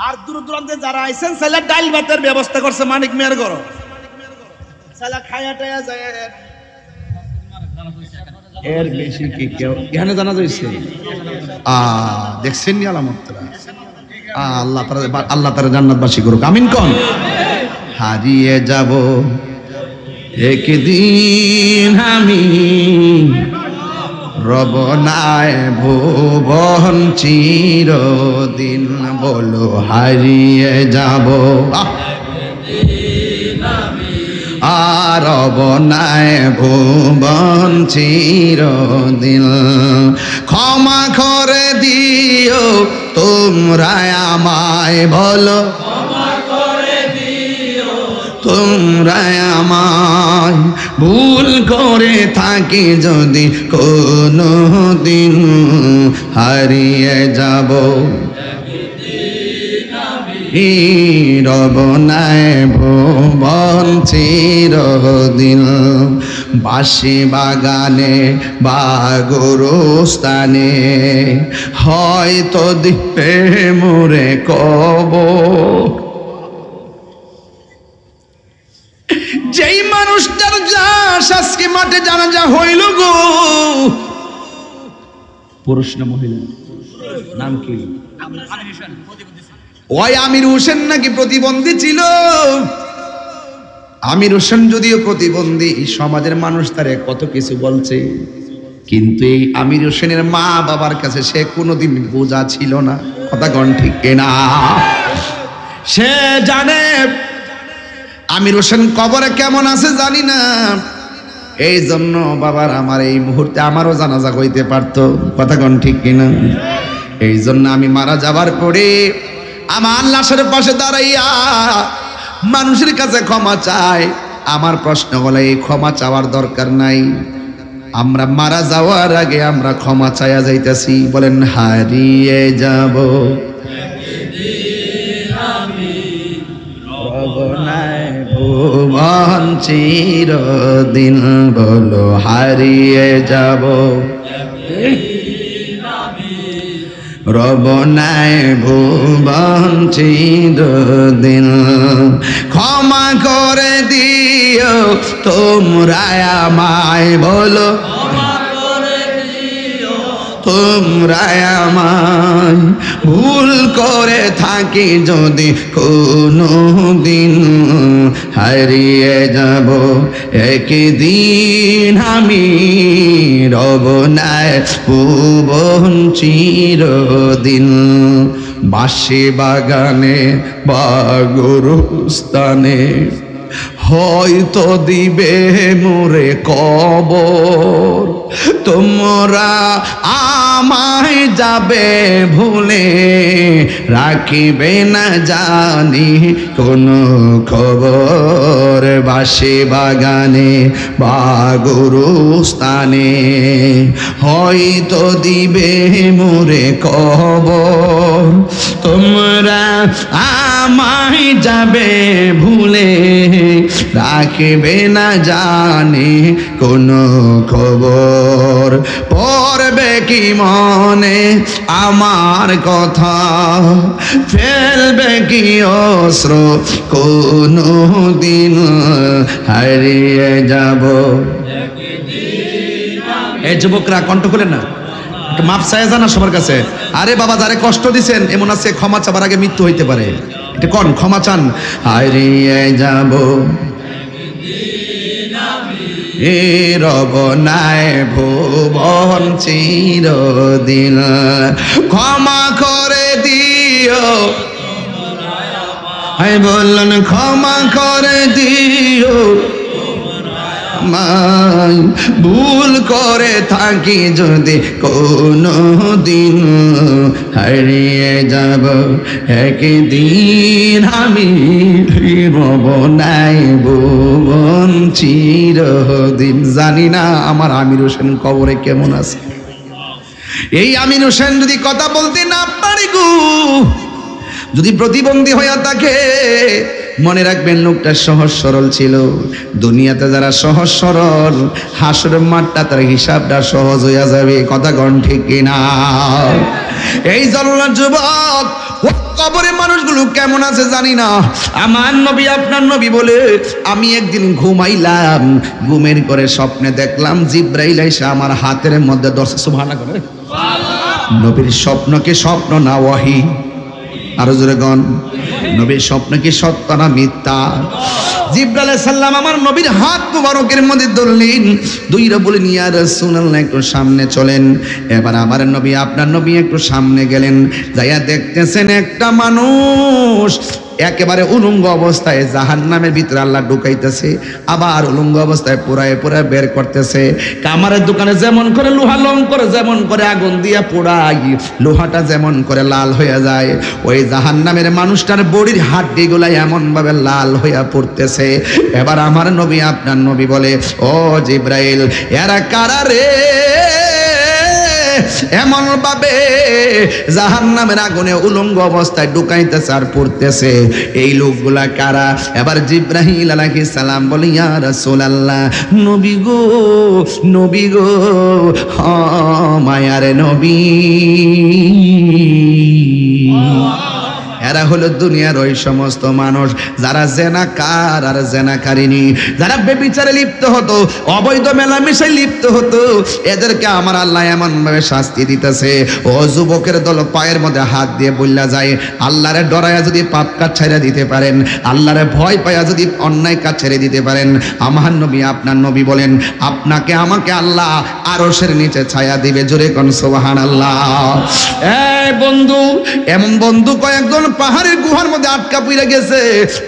আর দূর দূরান্তে যারা আইছেন সেলা ডাল ভাতের ব্যবস্থা করছে মানিক মেয়ের ঘর, সেলা খায়া টায়া যায়। এর বেশি কি কেউ এখানে জানা যাইছে? দেখছেন নি আলামতরা? আল্লাহ তারা জান্নাতবাসী করুক, আমিন কোন। হারিয়ে যাব একদিন আমি, রব নাই ভুবন চিরদিন, বলো হারিয়ে যাব আর রবনায় ভুবন চিরদিন। ক্ষমা করে দিও তোমরা আমায়, বলো তোমরা আমায়, ভুল করে থাকি যদি কোনো দিন, হারিয়ে যাব রবনায় ভুবন চিরদিন। বাঁশি বাগানে বা গোরস্থানে হয়তো দিবে মোরে কবর। যেই মানুষটার লাশ আজকে মাঠে জানাজা হইল গো, পুরুষ না মহিলা? নাম কি? ওই আমির হোসেন নাকি প্রতিবন্ধী ছিল। আমির হোসেন যদিও প্রতিবন্ধী, সমাজের মানুষ তারে কত কিছু বলছে, কিন্তু এই আমির হোসেনের মা বাবার কাছে সে কোনোদিন বোঝা ছিল না। কথা কোন ঠিক না? সে জানে আমির হোসেন কবরে কেমন আছে জানি না, এই জন্য বাবার আমার এই মুহূর্তে আমারও জানাজা হইতে পারতো। কথা কোন ঠিক কিনা? এই জন্য আমি মারা যাবার পরে আমার লাশের পাশে দাঁড়াইয়া মানুষের কাছে ক্ষমা চাই। আমার প্রশ্ন হলো, এই ক্ষমা চাওয়ার দরকার নাই, আমরা মারা যাওয়ার আগে আমরা ক্ষমা চাইয়া যাইতেছি। বলেন হারিয়ে যাব ভুবন চিরদিন, বলো হারিয়ে যাব রব নাই ভুবন চিরদিন। ক্ষমা করে দিও তোমরা আমায়, বলো তোমরা আমায়, ভুল করে থাকি যদি কোনো দিন, হারিয়ে যাব একদিন আমি, রব নাই ভুবন চিরদিন। বাঁশি বাগানে বা গোরস্থানে হয়তো দিবে মোরে কবর, তোমরা আমায় যাবে ভুলে, রাখিবে না জানি কোনো খবর। বাঁশি বাগানে বা গোরস্থানে হয়তো দিবে মোরে কবর, তোমরা আমায় যাবে ভুলে, রাখবে না জানি কোনো খবর। পড়বে কি মনে আমার কথা, ফেলবে কি অস্ত্র কোনো দিন, হারিয়ে যাব। এই যুবকরা কণ্ঠ খুলেন না, মাপ চায় জানা সবার কাছে। আরে বাবা, যারে কষ্ট দিছেন এমন আছে ক্ষমা চাবার আগে মৃত্যু হইতে পারে, এটা কোন ক্ষমা চান। হারিয়ে যাব এ রব নাই ভুবন চিরদিন, ক্ষমা করে দিও, হাই বললেন ক্ষমা করে দিও, ভুল করে থাকি যদি কোনো দিন, হারিয়ে যাব একদিন আমি, রব নাই ভুবন চিরদিন। জানি না আমার আমির হোসেন কবরে কেমন আছে। এই আমির হোসেন যদি কথা বলতে না পারি গো, যদি প্রতিবন্ধী হইয়া থাকে, মনে রাখবেন লোকটা সহজ সরল ছিল। দুনিয়াতে যারা সহজ সরল, হাসরের মাঠটা তার হিসাবটা সহজ হইয়া যাবে। কথা কন ঠিক কিনা? এই জল্লাদ যুবক, কবরে মানুষগুলো কেমন আছে জানি না। আমার নবী আপনার নবী বলে, আমি একদিন ঘুমাইলাম, ঘুমের করে স্বপ্নে দেখলাম জিব্রাইল এসে আমার হাতের মধ্যে ধরছে। সুবহানাল্লাহ করে। নবীর স্বপ্ন কি স্বপ্ন না ওয়াহি? আরো জোরে গন। নবীর স্বপ্ন কি সত্য না মিথ্যা? জিব্রাইল আলাইহিস সালাম আমার নবীর হাত মুবারকের মধ্যে ধরলেন, দুইরা বলেন ইয়া রাসূলুল্লাহ একটু সামনে চলেন। এবার আমার নবী আপনার নবী একটু সামনে গেলেন, যাইয়া দেখতেছেন একটা মানুষ একেবারে উলঙ্গ অবস্থায় জাহান্নামের ভিতরে আল্লাহ ঢুকাইতেছে, আবার উলঙ্গ অবস্থায় পোড়ায় পোড়ায় বের করতেছে। কামারের দোকানে যেমন করে লোহা লং করে যেমন করে আগুন দিয়া পোড়াই, লোহাটা যেমন করে লাল হয়ে যায়, ওই জাহান্নামের মানুষটার বডির হাড্ডিগুলা এমন ভাবে লাল হইয়া পড়তেছে। এবার আমার নবী আপনার নবী বলে, ও জিব্রাইল, এরা কারা রে এমন ভাবে জাহান্নামের আগুনে উলঙ্গ অবস্থায় ঢুকাইতেছে আর পড়তেছে, এই লোকগুলা কারা? এবার জিব্রাইল আলাইহিস সালাম বলে, ইয়া রাসূলুল্লাহ, নবী গো নবী গো, মায়ার নবী, এরা হলো দুনিয়ার ওই সমস্ত মানুষ যারা জেনাকার আর জেনাকারিনী, যারা ব্যভিচারে লিপ্ত হতো, অবৈধ মেলামেশায় লিপ্ত হতো, এদেরকে আমার আল্লাহ এমন ভাবে শাস্তি দিতেছে। ও যুবকের দল, পায়ের মধ্যে হাত দিয়ে বললা যায়, আল্লাহরে ডরায়া যদি পাপ কাজ ছেড়ে দিতে পারেন, আল্লাহরে ভয় পায়া যদি অন্যায় কাজ ছেড়ে দিতে পারেন, আমার নবী আপনার নবী বলেন, আপনাকে আমাকে আল্লাহ আরশের নিচে ছায়া দিবে। জোরে কোন সুবহানাল্লাহ। এই বন্ধু, এমন বন্ধু কয়েকজন পাহাড়ের গুহার মধ্যে আটকা পড়ে গেছে,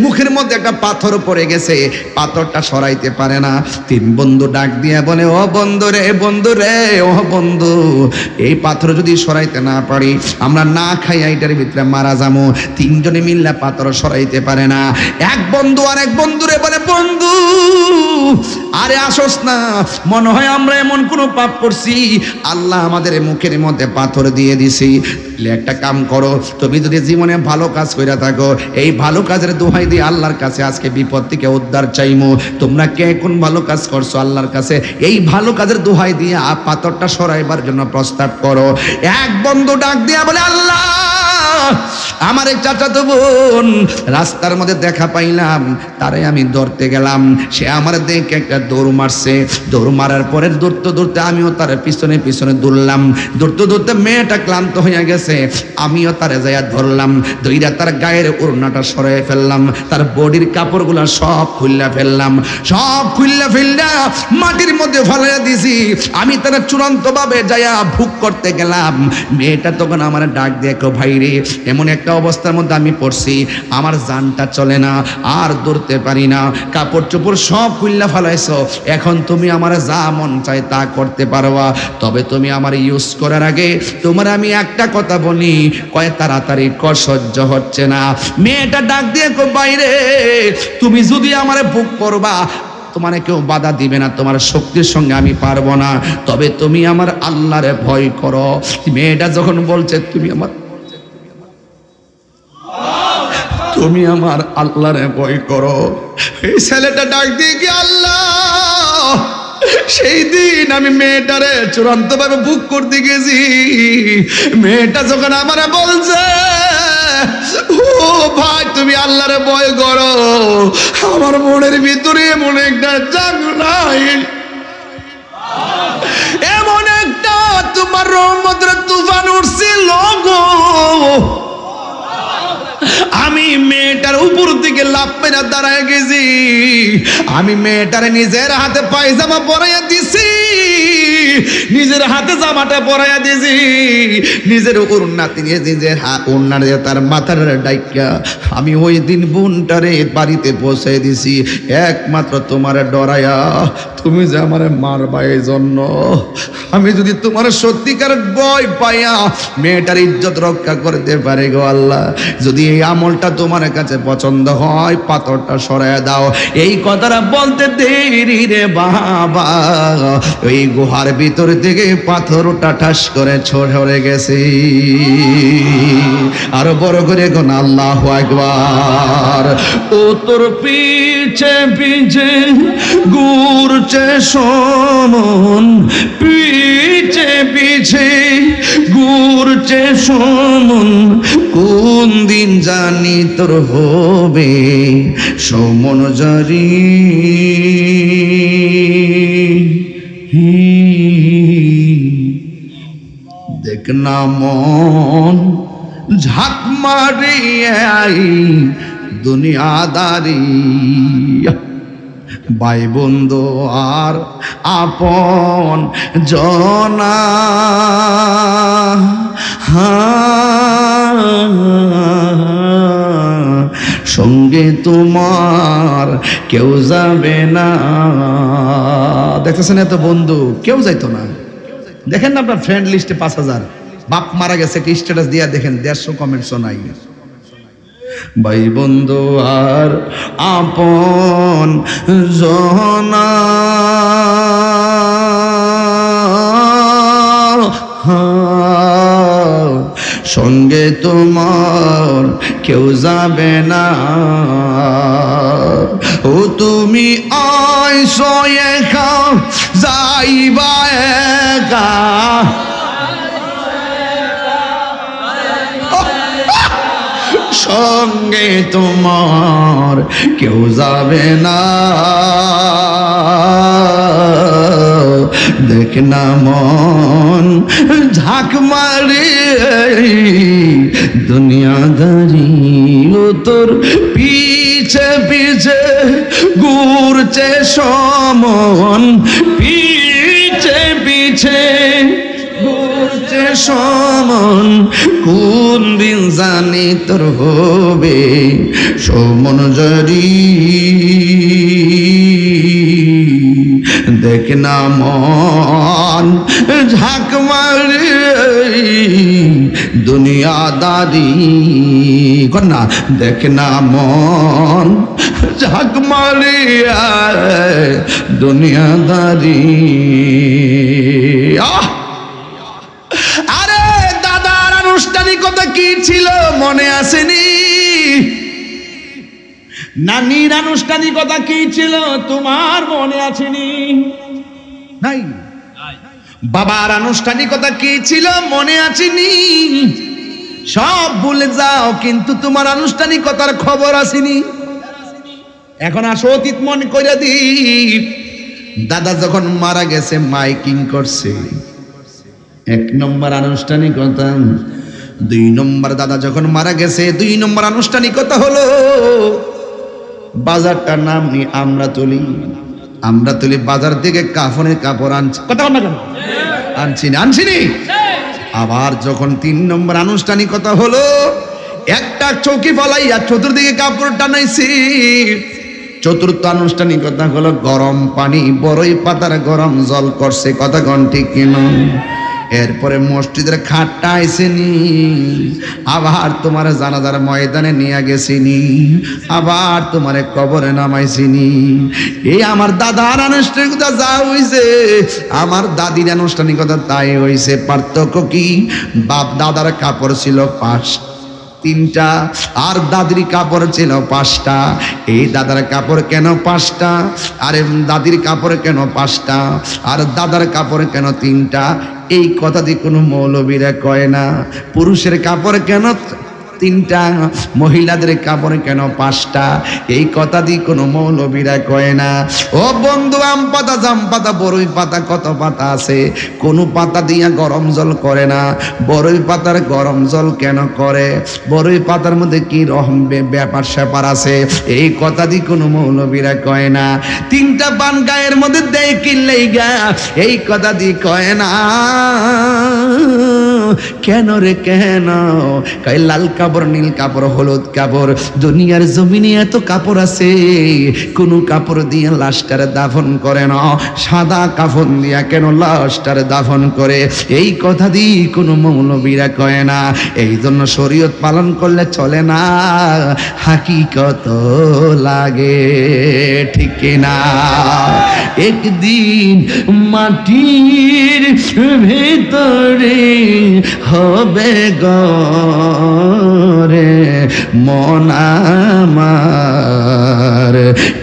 মুখের মধ্যে একটা পাথর পড়ে গেছে, পাথরটা সরাইতে পারে না। তিন বন্ধু ডাক দিয়ে বলে, ও বন্ধু রে, বন্ধু রে, ও বন্ধু, এই পাথর যদি সরাইতে না পারি আমরা না খাইয়া এটার ভিতরে মারা যাবো। তিনজনে মিললে পাথর সরাইতে পারে না। এক বন্ধু আর এক বন্ধু রে বলে, বন্ধু আরে আসোস না, মনে হয় আমরা এমন কোন পাপ করছি, আল্লাহ আমাদের মুখের মধ্যে পাথর দিয়ে দিছি। একটা কাম করো, তুমি যদি জীবনে ভালো কাজ কইরা থাকো, এই ভালো কাজের দোহাই দিয়ে আল্লাহর কাছে আজকে বিপদ থেকে উদ্ধার চাইমু। তোমরা কে কোন ভালো কাজ করছো আল্লাহর কাছে এই ভালো কাজের দোহাই দিয়ে পাথরটা সরাইবার জন্য প্রস্তাব করো। এক বন্ধু ডাক দিয়া বলে, আল্লাহ আমার এক চাচাতো বোন রাস্তার মধ্যে দেখা পাইলাম, তারে আমি ধরতে গেলাম, সে আমার দেখে একটা দৌড় মারছে, দৌড় মারার পরে দৌড়তে দৌড়তে আমিও তার পিছনে পিছনে দৌড়লাম, দৌড়তে দৌড়তে মেয়েটা ক্লান্ত হয়ে গেছে, আমিও তারে যাইয়া ধরলাম, ধইরা তার গায়ের ওড়নাটা সরাই ফেললাম, তার বডির কাপড়গুলা সব খুললা ফেললাম, সব খুললা ফেললা মাটির মধ্যে ফেলাইয়া দিছি। আমি তারা চূড়ান্ত ভাবে যাইয়া ভুক করতে গেলাম, মেয়েটা তখন আমার ডাক দেখো, ভাই রে এমন একটা অবস্থার মধ্যে আমি পড়ছি, আমার জানটা চলে না, আর দৌড়তে পারি না, কাপড় চোপড় সব খুললা ফেলাইছো, এখন তুমি আমার যা মন চায় তা করতে পারবা, তবে তুমি আমার ইউজ করার আগে তোমার আমি একটা কথা বলি, কয় তাড়াতাড়ি কর, সহ্য হচ্ছে না। মেয়েটা ডাক দিয়ে কো, বাইরে তুমি যদি আমারে বুক করবা তোমার কেউ বাধা দিবে না, তোমার শক্তির সঙ্গে আমি পারবো না, তবে তুমি আমার আল্লাহরে ভয় করো। মেয়েটা যখন বলছে তুমি আমার আল্লাহরে ভয় করো, এই ছেলেটা ডাক দিয়ে কি, আল্লাহ সেই দিন আমি মেয়েটারে চূড়ান্ত ভাবে বুক করতে গেছি, মেয়েটা যখন আমারে বলছে ও ভাই তুমি আল্লাহরে ভয় করো, আমার মনের ভিতরে এমন একটা জাগলাই, এমন একটা তোমার রহমতের তুফান উঠছিল গো, আমি মেয়েটার উপর দিকে লাফ মেরে দাঁড়ায় গেছি, আমি মেয়েটারে নিজের হাতে পায়জামা পরাইয়া দিছি, নিজের হাতে জামাটা পরাইয়া দিছি, নিজের ওড়নাতে নিয়ে নিজের ওড়না দিয়ে তার মাথার ডাইকা আমি ওই দিন বোনটারে বাড়িতে পৌঁছে দিছি, একমাত্র তোমার ডরায়া, তুমি যে আমার মারবা এই জন্য। আমি যদি তোমার সত্যিকার ভয় পাইয়া মেয়েটার ইজ্জত রক্ষা করতে পারে গো আল্লাহ, যদি এই আমলটা তোমার কাছে পছন্দ হয় পাথরটা সরায় দাও। এই কথাটা বলতে দেরি রে বাবা, ওই গুহার ভিতর থেকে পাথরটা ঠাস করে সরে গেছে। আরো বড় করে কোন আল্লাহু আকবার। ও তোর পিছে পিছে ঘুরছে সমন, পিছে পিছে ঘুরছে সমন, কোন দিন জানি তোর হবে সমন জারি। দেখ না মন ঝাঁক মারিয়ে আই দুনিয়াদারি, ভাই বন্ধু আর আপন জনা, সঙ্গে তোমার কেউ যাবে না। দেখতেছেন এত বন্ধু কেউ যাইতো না, দেখেন না আপনার ফ্রেন্ড লিস্টে 5000, বাপ মারা গেছে কি স্ট্যাটাস দিয়া দেখেন 150 কমেন্টসও নাই। ভাই বন্ধু আর আপন জনা, সঙ্গে তোমার কেউ যাবে না। ও তুমি আইসো একা যাইবা একা, সঙ্গে তোমার কেউ যাবে না। দেখ না মন ঝাঁক মারে দুনিয়াদারি, ও তোর পিছে পিছে ঘুরছে সমন, পিছে পিছে ঘুরছে সমন, কোন দিন জানি তোর হবে সমন জারি। দেখ না মন ঝাঁক মারে দুনিয়াদারি, কর না, দেখ না মন ঝাঁক মারে দুনিয়াদারি। আরে দাদার আনুষ্ঠানিকতা কি ছিল মনে আসেনি? নানির আনুষ্ঠানিকতা কি ছিল তোমার মনে আসেনি? নাই। বাবার আনুষ্ঠানিকতা কি ছিল মনে আসেনি? সব ভুলে যাও, কিন্তু তোমার আনুষ্ঠানিকতার খবর আসেনি। এখন আসো অতীত মনে করে দি। দাদা যখন মারা গেছে মাইকিং করছে, 1 নম্বর আনুষ্ঠানিকতা। 2 নম্বর, দাদা যখন মারা গেছে 2 নম্বর আনুষ্ঠানিকতা হলো বাজারটার নাম নিয়ে আমরা তুলি বাজার থেকে কাফনের কাপড় আনছি। কথা বল না কেন? আনছিনি। আবার যখন 3 নম্বর আনুষ্ঠানিকতা হলো একটা চৌকি ফলাইয়া চতুর্দিকে কাপড় টানাইছি। 4র্থ আনুষ্ঠানিকতা হলো গরম পানি বড়ই পাতার গরম জল করছে। কথা কোন ঠিক কিনা? এরপরে মসজিদের খাটটা আইসেনি, আবার তোমার জানাজার ময়দানে নিয়ে গেছিনি, আবার তোমার কবরে নামাইছিনি। এই আমার দাদার আনুষ্ঠানিকতা যা হইছে, আমার দাদির আনুষ্ঠানিকতা তাই হইছে। পার্থক্য কি? বাপ দাদার কাপড় ছিল 3টা আর দাদির কাপড় ছিল 5টা। এই দাদার কাপড় কেন 5টা, আরে দাদির কাপড় কেন 5টা, আর দাদার কাপড় কেন 3টা? এই কথা দিয়ে কোনো মৌলবীরা কয় না। পুরুষের কাপড় কেন 3টা, মহিলাদের কাপড় কেন 5টা? এই কথা দিয়ে কোনো মৌলবীরা কয় না। ও বন্ধু, আম পাতা, জাম পাতা, বড়ই পাতা, কত পাতা আছে, কোনো পাতা দিয়া গরম জল করে না। বড়ই পাতার গরম জল কেন করে? বড়ই পাতার মধ্যে কি রকম ব্যাপার স্যাপার আছে, এই কথা দিয়ে কোনো মৌলবীরা কয় না। 3টা পান গায়ের মধ্যে দেয় কিনলেই গা, এই কথা দিয়ে কয় না। কেন রে কেন? কয় লাল কাপড়, নীল কাপড়, হলুদ কাপড়। দুনিয়ার জমিনে এত কাপড় আছে, কোন কাপড় দিয়ে লাশটারে দাফন করে না, সাদা কাফন দিয়া কেন লাশটারে দাফন করে? এই কথা দিয়ে কোনো মৌলবীরা কয় না। এই জন্য শরীয়ত পালন করলে চলে না, হাকিকত লাগে, ঠিক না? একদিন মাটির ভেতরে হবে গরে মন আমার,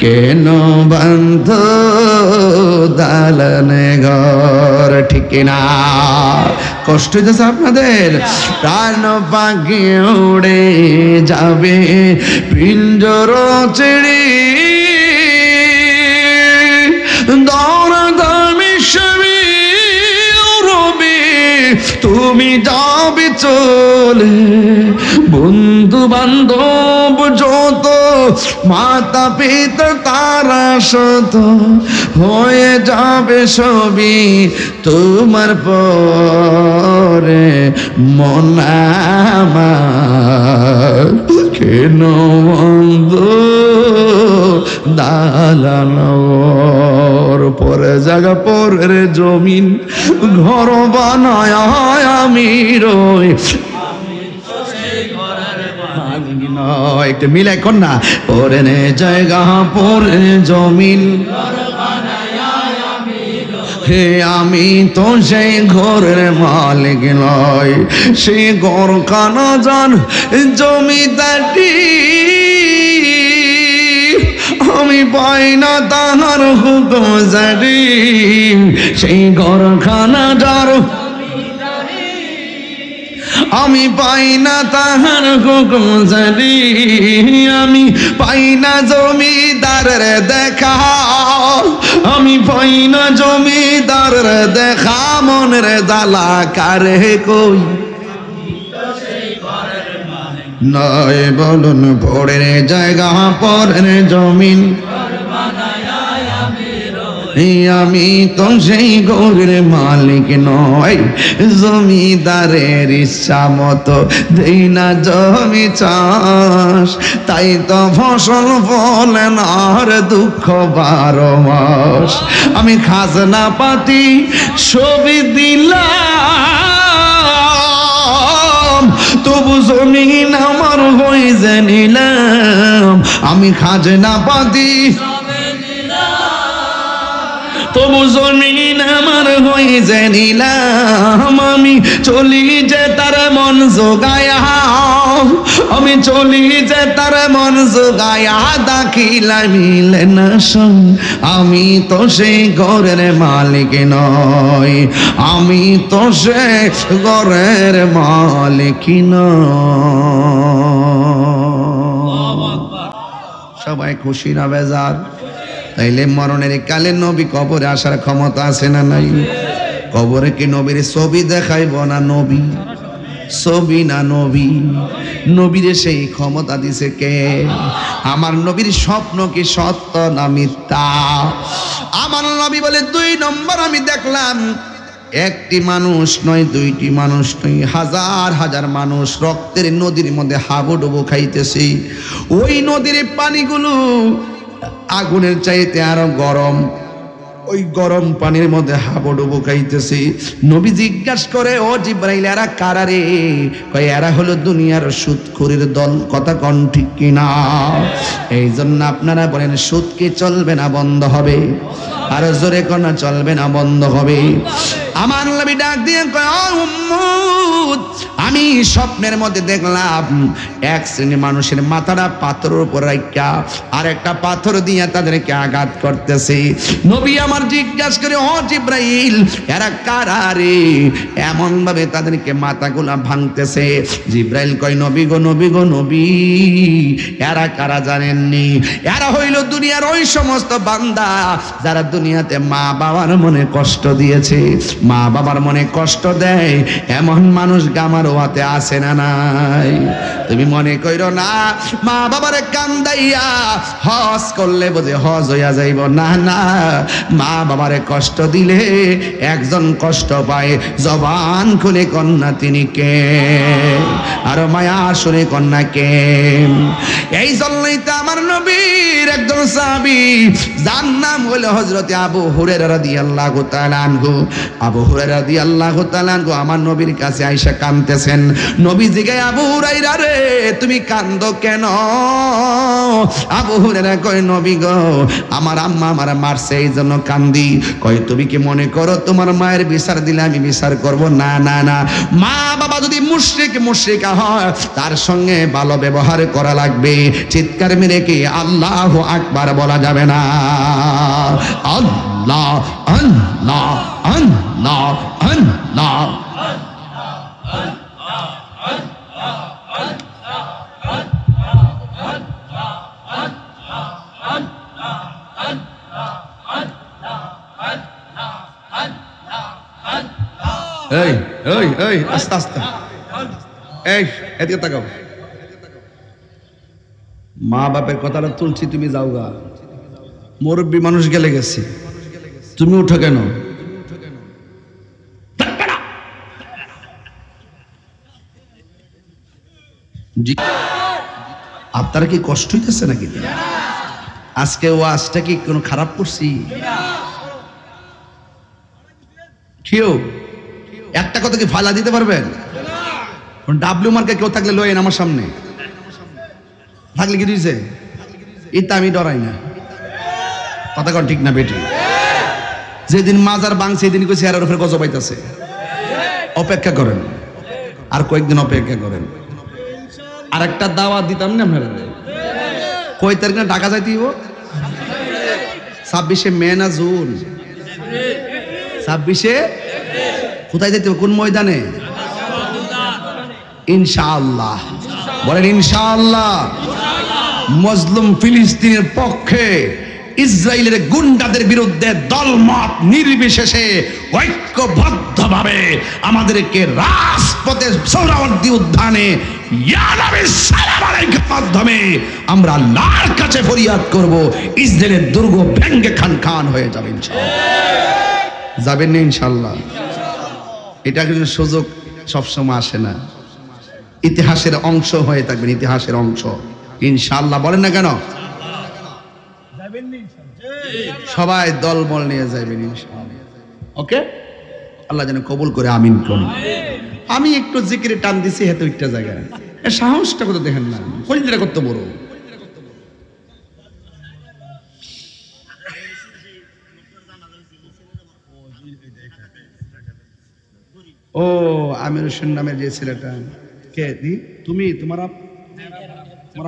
কেন বান্ধ দালানে ঘর, ঠিক না? কষ্ট হইতেছে আপনাদের? প্রাণ পাখি উড়ে যাবে পিঞ্জর ছেড়ে, দরদামি সবই রবে তুমি যাবে চলে। বন্ধু বান্ধব যত, মাতা পিতা তারা শত, হয়ে যাবে সবই তোমার পরে। মন আমার কেন বন্ধু দালানোর পরে জায়গা পরের জমিন ঘর বানায় আমি রই। একটু মিলাই কর না, পরে জায়গা পরে জমিন, হে আমি তো সেই ঘরের মালিক নয়, সেই ঘর খানা জান জমিদারি আমি পাই না তাহার হুকুম জারি। সেই ঘর খানা যার আমি পাই না তাহার হুকুম জারি, আমি পাই না জমিদারের দেখা, আমি পাই না জমিদারের দেখা, মনের জ্বালা কারে কই নয় বলুন। পরের জায়গা পরের জমিন, আমি তো সেই ঘরের মালিক নয়, জমিদারের ইচ্ছা মতো দেই না জমি চাষ, তাই তো ফসল ফলে না আর দুঃখ 12 মাস। আমি খাজনা পাতি ছবি দিলাম, তবু জমিন আমার হয়ে জানিলাম। আমি খাজনা পাতি তবু জমিন আমার হয়ে যে নিলাম, আমি চলি যে তার মন জোগায়া, আমি চলি যে তার মন জোগায়া, দাখিলা মিলে না সঙ্গ, আমি তো সেই ঘরের মালিক নয়, আমি তো সে ঘরের মালিক নয়। সবাই খুশি না বেজার? তাইলে মরণের কালে নবী কবরে আসার ক্ষমতা আছে না নাই? কবরে কি নবীর ছবি দেখাইব না নবী? ছবি না নবী? নবীরে সেই ক্ষমতা দিছে কে? আমার নবীর স্বপ্ন কি সত্য না মিথ্যা? আমার নবী বলে 2 নম্বর আমি দেখলাম একটি মানুষ নয়, 2টি মানুষ নয়, হাজার হাজার মানুষ রক্তের নদীর মধ্যে হাবুডুবু খাইতেছে। ওই নদীর পানিগুলো আগুনের চাইতে আরো গরম, ওই গরম পানির মধ্যে হাবুডুবু খাইতেছে। নবী জিজ্ঞাসা করে, ও জিব্রাইল এরা কারা রে? কয় এরা হলো দুনিয়ার সুদখোরের দল। কথা কন ঠিক কিনা? এই জন্য আপনারা বলেন সুদ কি চলবে না বন্ধ হবে? আর জোরে কোন চলবে না বন্ধ হবে? আমার নবী ডাক দিয়ে কয়, ও উম্মত, আমি স্বপ্নের মধ্যে দেখলাম এক শ্রেণীর মানুষের মাথাটা পাথরের উপর রাখা আর একটা পাথর দিয়ে তাদেরকে আঘাত করতেছে। নবী আমার জিজ্ঞাসা করে, ও জিব্রাইল এরা কারা রে? এমন ভাবে তাদেরকে মাথাগুলা ভাঙতেছে। জিব্রাইল কয়, নবী গো নবী গো নবী, এরা কারা জানেননি? এরা হইল দুনিয়ার ওই সমস্ত বান্দা যারা দুনিয়াতে মা বাবার মনে কষ্ট দিয়েছে। মা বাবার মনে কষ্ট দেয় এমন মানুষ আমার ওয়াতে আছে না নাই? তুমি মনে কইরো না মা বাবারে কান্দাইয়া হজ করলে বোধে হজ হইয়া যাইব, না না। মা বাবারে কষ্ট দিলে একজন কষ্ট পায়, জবান খুলে কন্যা তিনি কে? আর মায়া শুনে কন্যা কে? এই জন্যই তো আমার নবীর একজন সাহাবী যার নাম হলো হযরতে আবু হুরায়রা রাদিয়াল্লাহু তাআলা আনহু। আবু হুরায়রা রাদিয়াল্লাহু তাআলা আনহু আমার নবীর কাছে আইসা কাঁদতেছেন। নবী জিজ্ঞাসা, আবু হুরায়রা রে তুমি কাঁদো কেন? আবু হুরায়রা কয়, নবী গো আমার আম্মা আমার মারছে এই জন্য কান্দি। কয় তুমি কি মনে করো তোমার মায়ের বিচার দিলে আমি বিচার করব? না না না, মা বাবা যদি মুশরিকা হয় তার সঙ্গে ভালো ব্যবহার করা লাগবে। চিৎকার মেরে কি আল্লাহু আকবার বলা যাবে না? আল্লাহ আল্লাহ আল্লাহ আল্লাহ। এই এই এই আস্তে আস্তে, এই এদিকে তাকাও। মা বাপের কথাটা তুলছি, তুমি যাও গা। মুরব্বী মানুষ গেলে গেছে, তুমি উঠো কেন? আপনারা কি কষ্ট হইতেছে নাকি? আজকে ওয়াজটা কি কোনো খারাপ করছি? কেউ একটা কথা কি ফালা দিতে পারবেন? ডাব্লিউ মার্কে কেউ থাকলে লয়েন আমার সামনে থাকলে কি দিয়েছে? এটা আমি ডরাই না। কথা কন ঠিক না বেটি? যেদিন মাজার ভাঙছে সেদিন কই চেহারার উপরে গজব পাইতেছে। অপেক্ষা করেন, আর কয়েকদিন অপেক্ষা করেন। আর একটা দাওয়াত দিতাম না আপনারা। কয় তারিখে ঢাকা যাইতে হইব? 26শে মে না জুন? 26শে কোথায় যেতে হবে? কোন ময়দানে? ইনশাআল্লাহ বলেন ইনশাআল্লাহ। মজলুম ফিলিস্তিনের পক্ষে ইসরায়েলের গুন্ডাদের বিরুদ্ধে দলমত নির্বিশেষে ঐক্যবদ্ধভাবে আমাদেরকে রাজপথে সোহরাওয়ার্দী উদ্যানে ইয়া নবী সালাম আলাইহির মাধ্যমে আমরা আল্লাহর কাছে ফরিয়াদ করব, ইসরায়েলের দুর্গ ভেঙে খান খান হয়ে যাবে ইনশাআল্লাহ। যাবেন না ইনশাআল্লাহ? এটা কিন্তু সুযোগ সবসময় আসে না। ইতিহাসের অংশ হয়ে থাকবেন, ইতিহাসের অংশ ইনশাআল্লাহ। বলেন না কেন? সবাই দলবল নিয়ে যাবেন ইনশাআল্লাহ। ওকে, আল্লাহ যেন কবুল করে, আমিন করুন। আমি একটু জিকিরে টান দিছি হেতু একটা জায়গায়, সাহসটা কত দেখেন না, কলিজাটা কত বড়। ও আমির হোসেন নামের যে ছেলেটা, কে দি তুমি, তোমার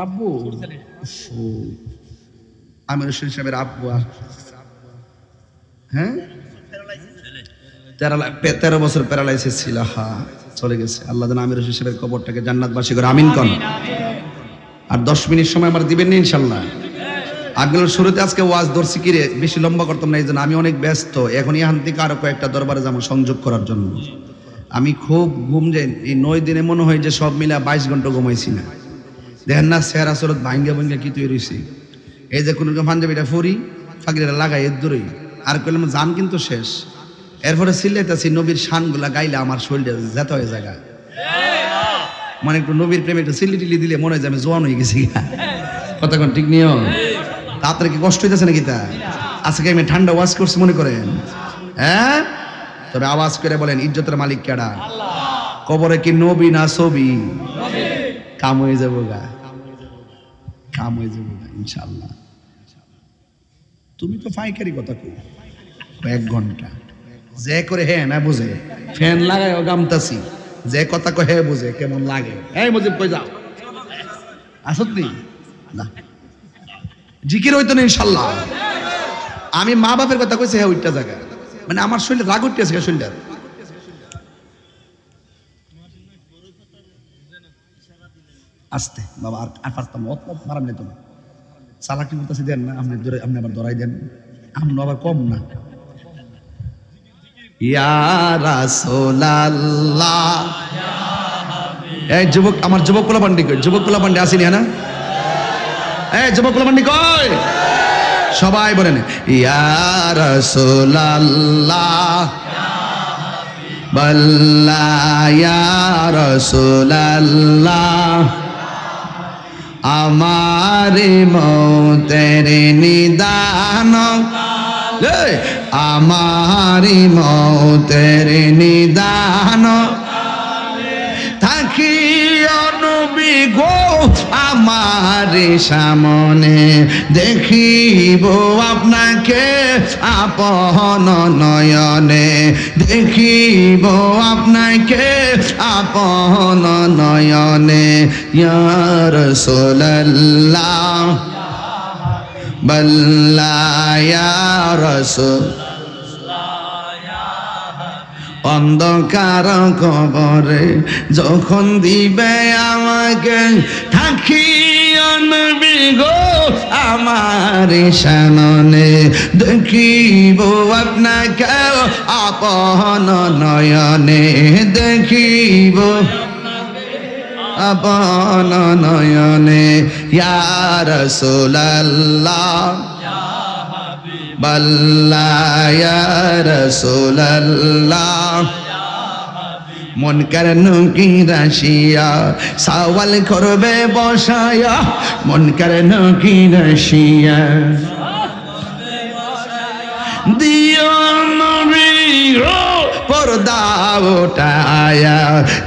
আব্বু? ও, আমির হোসেন সাহেবের আব্বু। হ্যাঁ, 13 বছর প্যারালাইসিস ছিল। হ্যাঁ, চলে গেছে। আল্লাহ যেন আমির হোসেন সাহেবের কবরটাকে জান্নাতবাসী করে, আমিন কোন। আর 10 মিনিট সময় আমার দিবেন না ইনশাল্লাহ? আগের শুরুতে আজকে ওয়াজ ধরছি কি রে, বেশি লম্বা করতাম না, এই জন্য আমি অনেক ব্যস্ত এখন। এখান থেকে আরো কয়েকটা দরবারে যাবো সংযোগ করার জন্য। আমি খুব ঘুম যাই এই 9 দিনে, মনে হয় যে সব মিলে 22 ঘন্টা ঘুমাইছি না। দেখেন না চেহারা চরত ভাঙ্গা ভাঙ্গা কি তৈরি হয়েছি। এই যে কোনো পাঞ্জাবিটা ফরি ফাঁকিটা লাগাই এর দূরেই, আর কইলাম জান কিন্তু শেষ। এরপরে সিলেটাছি নবীর শানগুলা গাইলে আমার শরীরটা যেতে হয়ে জায়গা, মানে একটু নবীর প্রেমে একটু সিলি টিলি দিলে মনে হয় যে আমি জোয়ান হয়ে গেছি। কতক্ষণ ঠিক নিও, তাড়াতাড়ি কি কষ্ট হইতেছে নাকি? তা আজকে আমি ঠান্ডা ওয়াজ করছি মনে করেন? হ্যাঁ, তবে আওয়াজ করে বলেন ইজ্জতের মালিক কেডা? কবরে কি নবী না ছবি? কাম হয়ে যাবো গা, কাম হয়ে যাবো গা ইনশাল্লাহ। তুমি তো ফাইকারি কথা কই 1 ঘন্টা, যে করে হ্যাঁ না বুঝে ফ্যান লাগায় গামতাছি, যে কথা কয় হ্যাঁ বুঝে কেমন লাগে। এই মুজিব কই যাও, আসত নি না জিকির হইতো না ইনশাল্লাহ। আমি মা বাপের কথা কইছি, হ্যাঁ ওইটা জায়গা, মানে আমার শরীরে রাগ উঠতে আছে শরীরটা। আস্তে বাবা, আর পারতাম অত মারাম নেই। তুমি চালাকি করতেছি দেন না, আপনি ধরে আপনি আবার ধরাই দেন, আপনি আবার কম না। ইয়া রাসূলুল্লাহ, এই যুবক, আমার যুবক পোলাপান্ডি কই? যুবক পোলাপান্ডি আসেনি না? এই যুবক পোলাপান্ডি কই? সবাই বলেন ইয়া রাসূলুল্লাহ, বল্লা ইয়া রাসূলুল্লাহ, আমারি মৌতের নিদান, আমারি মৌতের নিদান, থাকি নবী গো আমার সামনে, দেখিব আপনাকে আপন নয়নে, দেখিব আপনাকে আপন নয়নে। ইয়া রাসূলুল্লাহ, বল্লা ইয়া রাসূল, অন্ধকার কবরে যখন দিবে আমাকে, থাকি নবী গো আমার সামনে, দেখিব আপনাকে আপন নয়নে, দেখিব আপন নয়নে। ইয়া রাসূলুল্লাহ, বল্লা ইয়া রাসূলুল্লাহ, মুনকার নকির আসিয়া সওয়াল করবে বসায়া, মুনকার নকির আসিয়া দিও নবী গো পর্দা ওঠায়া,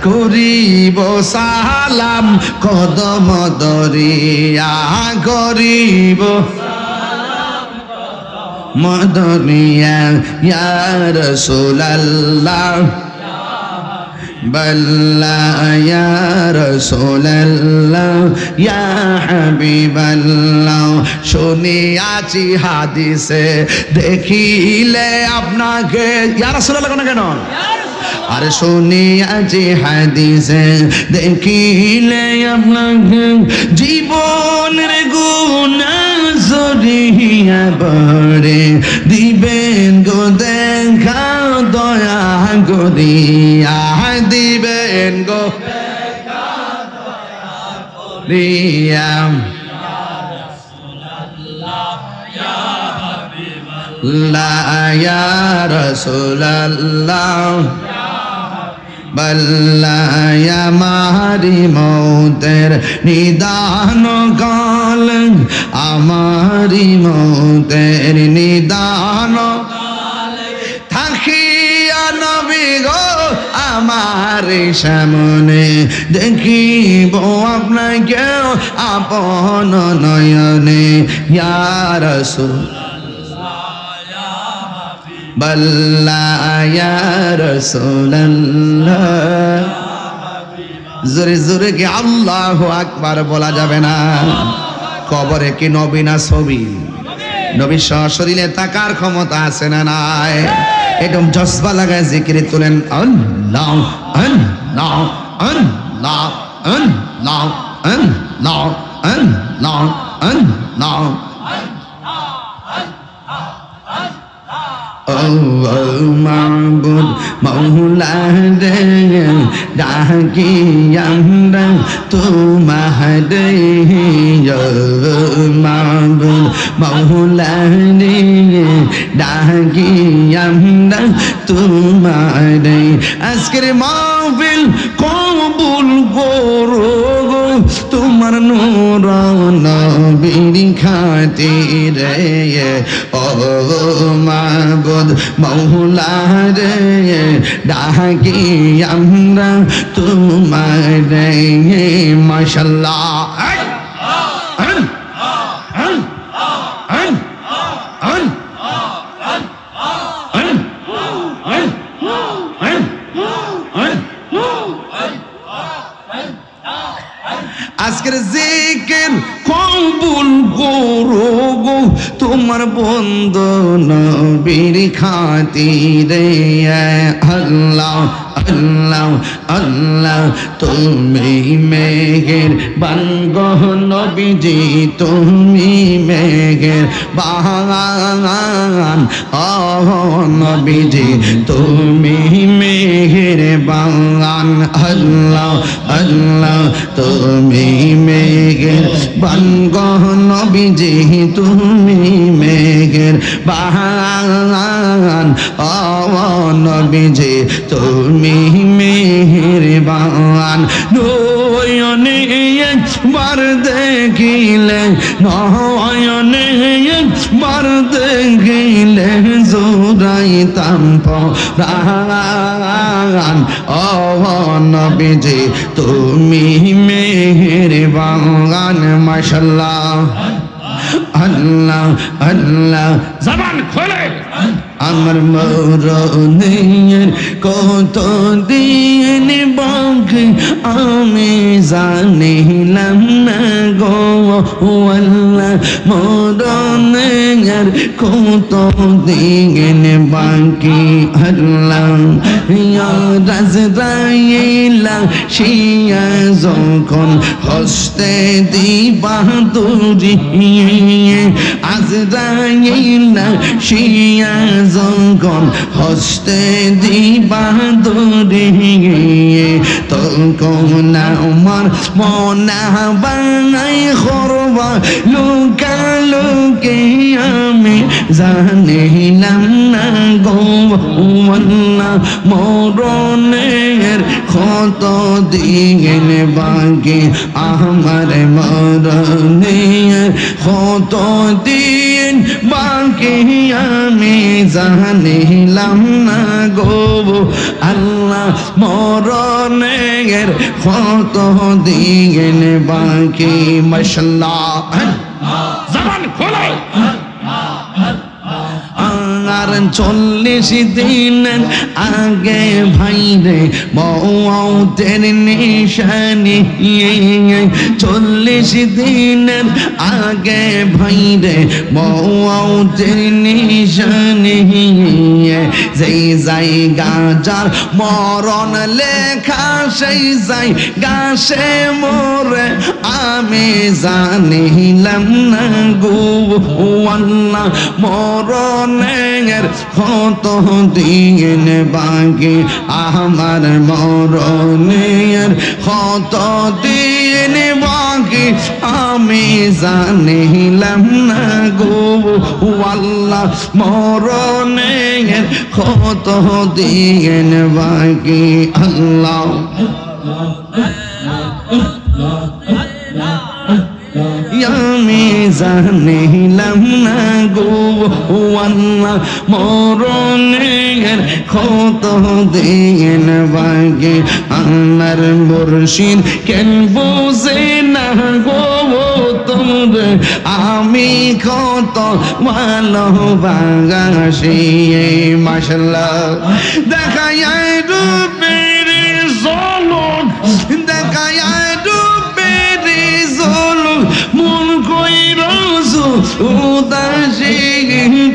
করিব সালাম কদম দরিয়া, করিব মদনিয়া। ইয়া রাসূলুল্লাহ, বল্লা ইয়া রাসূলুল্লাহ, ইয়া হাবিবাল্লাহ, শুনিয়াছি হাদিসে দেখিলে আপনাকে। ইয়া রাসূলুল্লাহ কেন? আর শুনিয়াছি হাদিসে দেখিলে আপনাকে, জীবনের গুনাহ জড়িয়া পড়ে, দিবেন গো দেখা দয়া করিয়া, দিবেন গো দেখা দয়া করিয়া। ইয়া রাসূলুল্লাহ, বল্লা ইয়া মারি মৌতের নিদান কাল, আমারি মৌতের নিদান কাল, থাকিয়া নবী গো আমার সামনে, দেখিব আপনাকে আপন নয়নে। ইয়া রাসূল, বাল্লা ইয়া রাসূলুল্লাহ জোরে জোরে কি আল্লাহু আকবার বলা যাবে না? কবরে কি নবী না ছবি? নবী সশরীরে তাকার ক্ষমতা আছে না নাই? একদম জজবা লাগায় জিকিরে তুলেন আল্লাহ আল্লাহ আল্লাহ আল্লাহ আল্লাহ আল্লাহ আল্লাহ মাবুদ মৌলা রে ডাকি আমরা তোমারে মাবুদ মৌলা রে ডাকি আমরা তোমারে আজকের মাহফিল কবুল করো তোমার নূর নবীর খাতিরে ও মাবুদ মৌলা রে ডাকি আমরা তোমারে মাশাআল্লাহ আজকের জিকির কবুল করো গো তোমার বন্ধু নবীর খাতিরে আল্লাহ আল্লাহ আল্লাহ তুমি মেঘের বানগহ নবীজি তুমি মেঘের বাগান নবীজি তুমি মেঘের বাগান আল্লাহ আল্লাহ তুমি মেঘের বানগহ নবীজি তুমি মেঘের বাগান নবীজি তুমি মেহেরবান নয়নে একবার দেখিলে নয়নে একবার দেখিলে জোড়াইতাম পরাণ ও নবীজি তুমি মেহেরবান মাশাআল্লাহ আল্লাহ আল্লাহ জবান খোলে আমার মরণের কত দিন বাকি আমি জানিলাম না গো আল্লাহ মরণের কত দিন বাকি আল্লাহ রাজরাইলা শিয়া যখন হস্তে দিবা তুরি আজরাইলা শিয়া যখন হস্তে দিবা দরে তখন আমার মনা বানাই করবা লুকালুকে আমি জানিলাম না গো আল্লাহ মরণের কত দিন বাকি আমার মরণের কত দিন বাকি আমি জানিলাম না গো আল্লাহ মরণের কত দিন বাকি মাশাআল্লাহ জবান খোলো আর 40 দিন আগে ভাইরে মওতের নিশানি 40 দিন আগে ভাইরে মওতের নিশানি যেই জায়গা যার মরণ লেখা সেই জায়গা সে মোরে আমি জানিলাম না গো আল্লাহ মরণের কত দিন বাকি আমার মরণের কত দিন বাকি আমি জানিলাম না গো আল্লাহ মরণের কত দিন বাকি আল্লাহ আমি জানিলাম না গো আল্লাহ মরণের কত দিন বাকি আমার মুর্শিদ কেন বুঝে না গো তো তোরে আমি কত ভালোবাসি মাশাআল্লাহ দেখায় রূপের ঝলক দেখায় রূপের ঝলক মন কইরছ উদাসী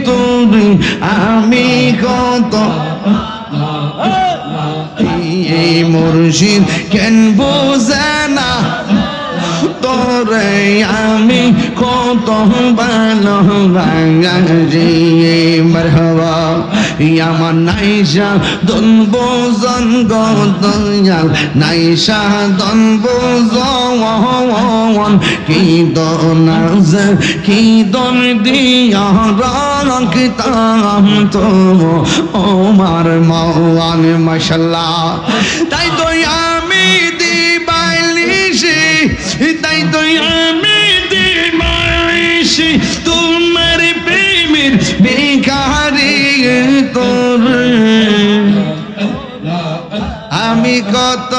তোরে আমি কত এই মুর্শিদ কেন বোঝে না তোরে আমি কত ভালোবাসি মারহাবা আমার নাইশা দন বোজন গদয়াল নাইশা দন বোজন কি দনাজ কি দন দিয়া রাখতাম তো ওমার মওয়ান মাশাআল্লাহ তাই তো আমি দিবাইলিশি তাই তো আমি দিবাইলিশি তোমার প্রেমের ভিখারি তোরে আমি কত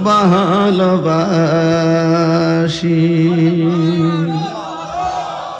ভালোবাসি।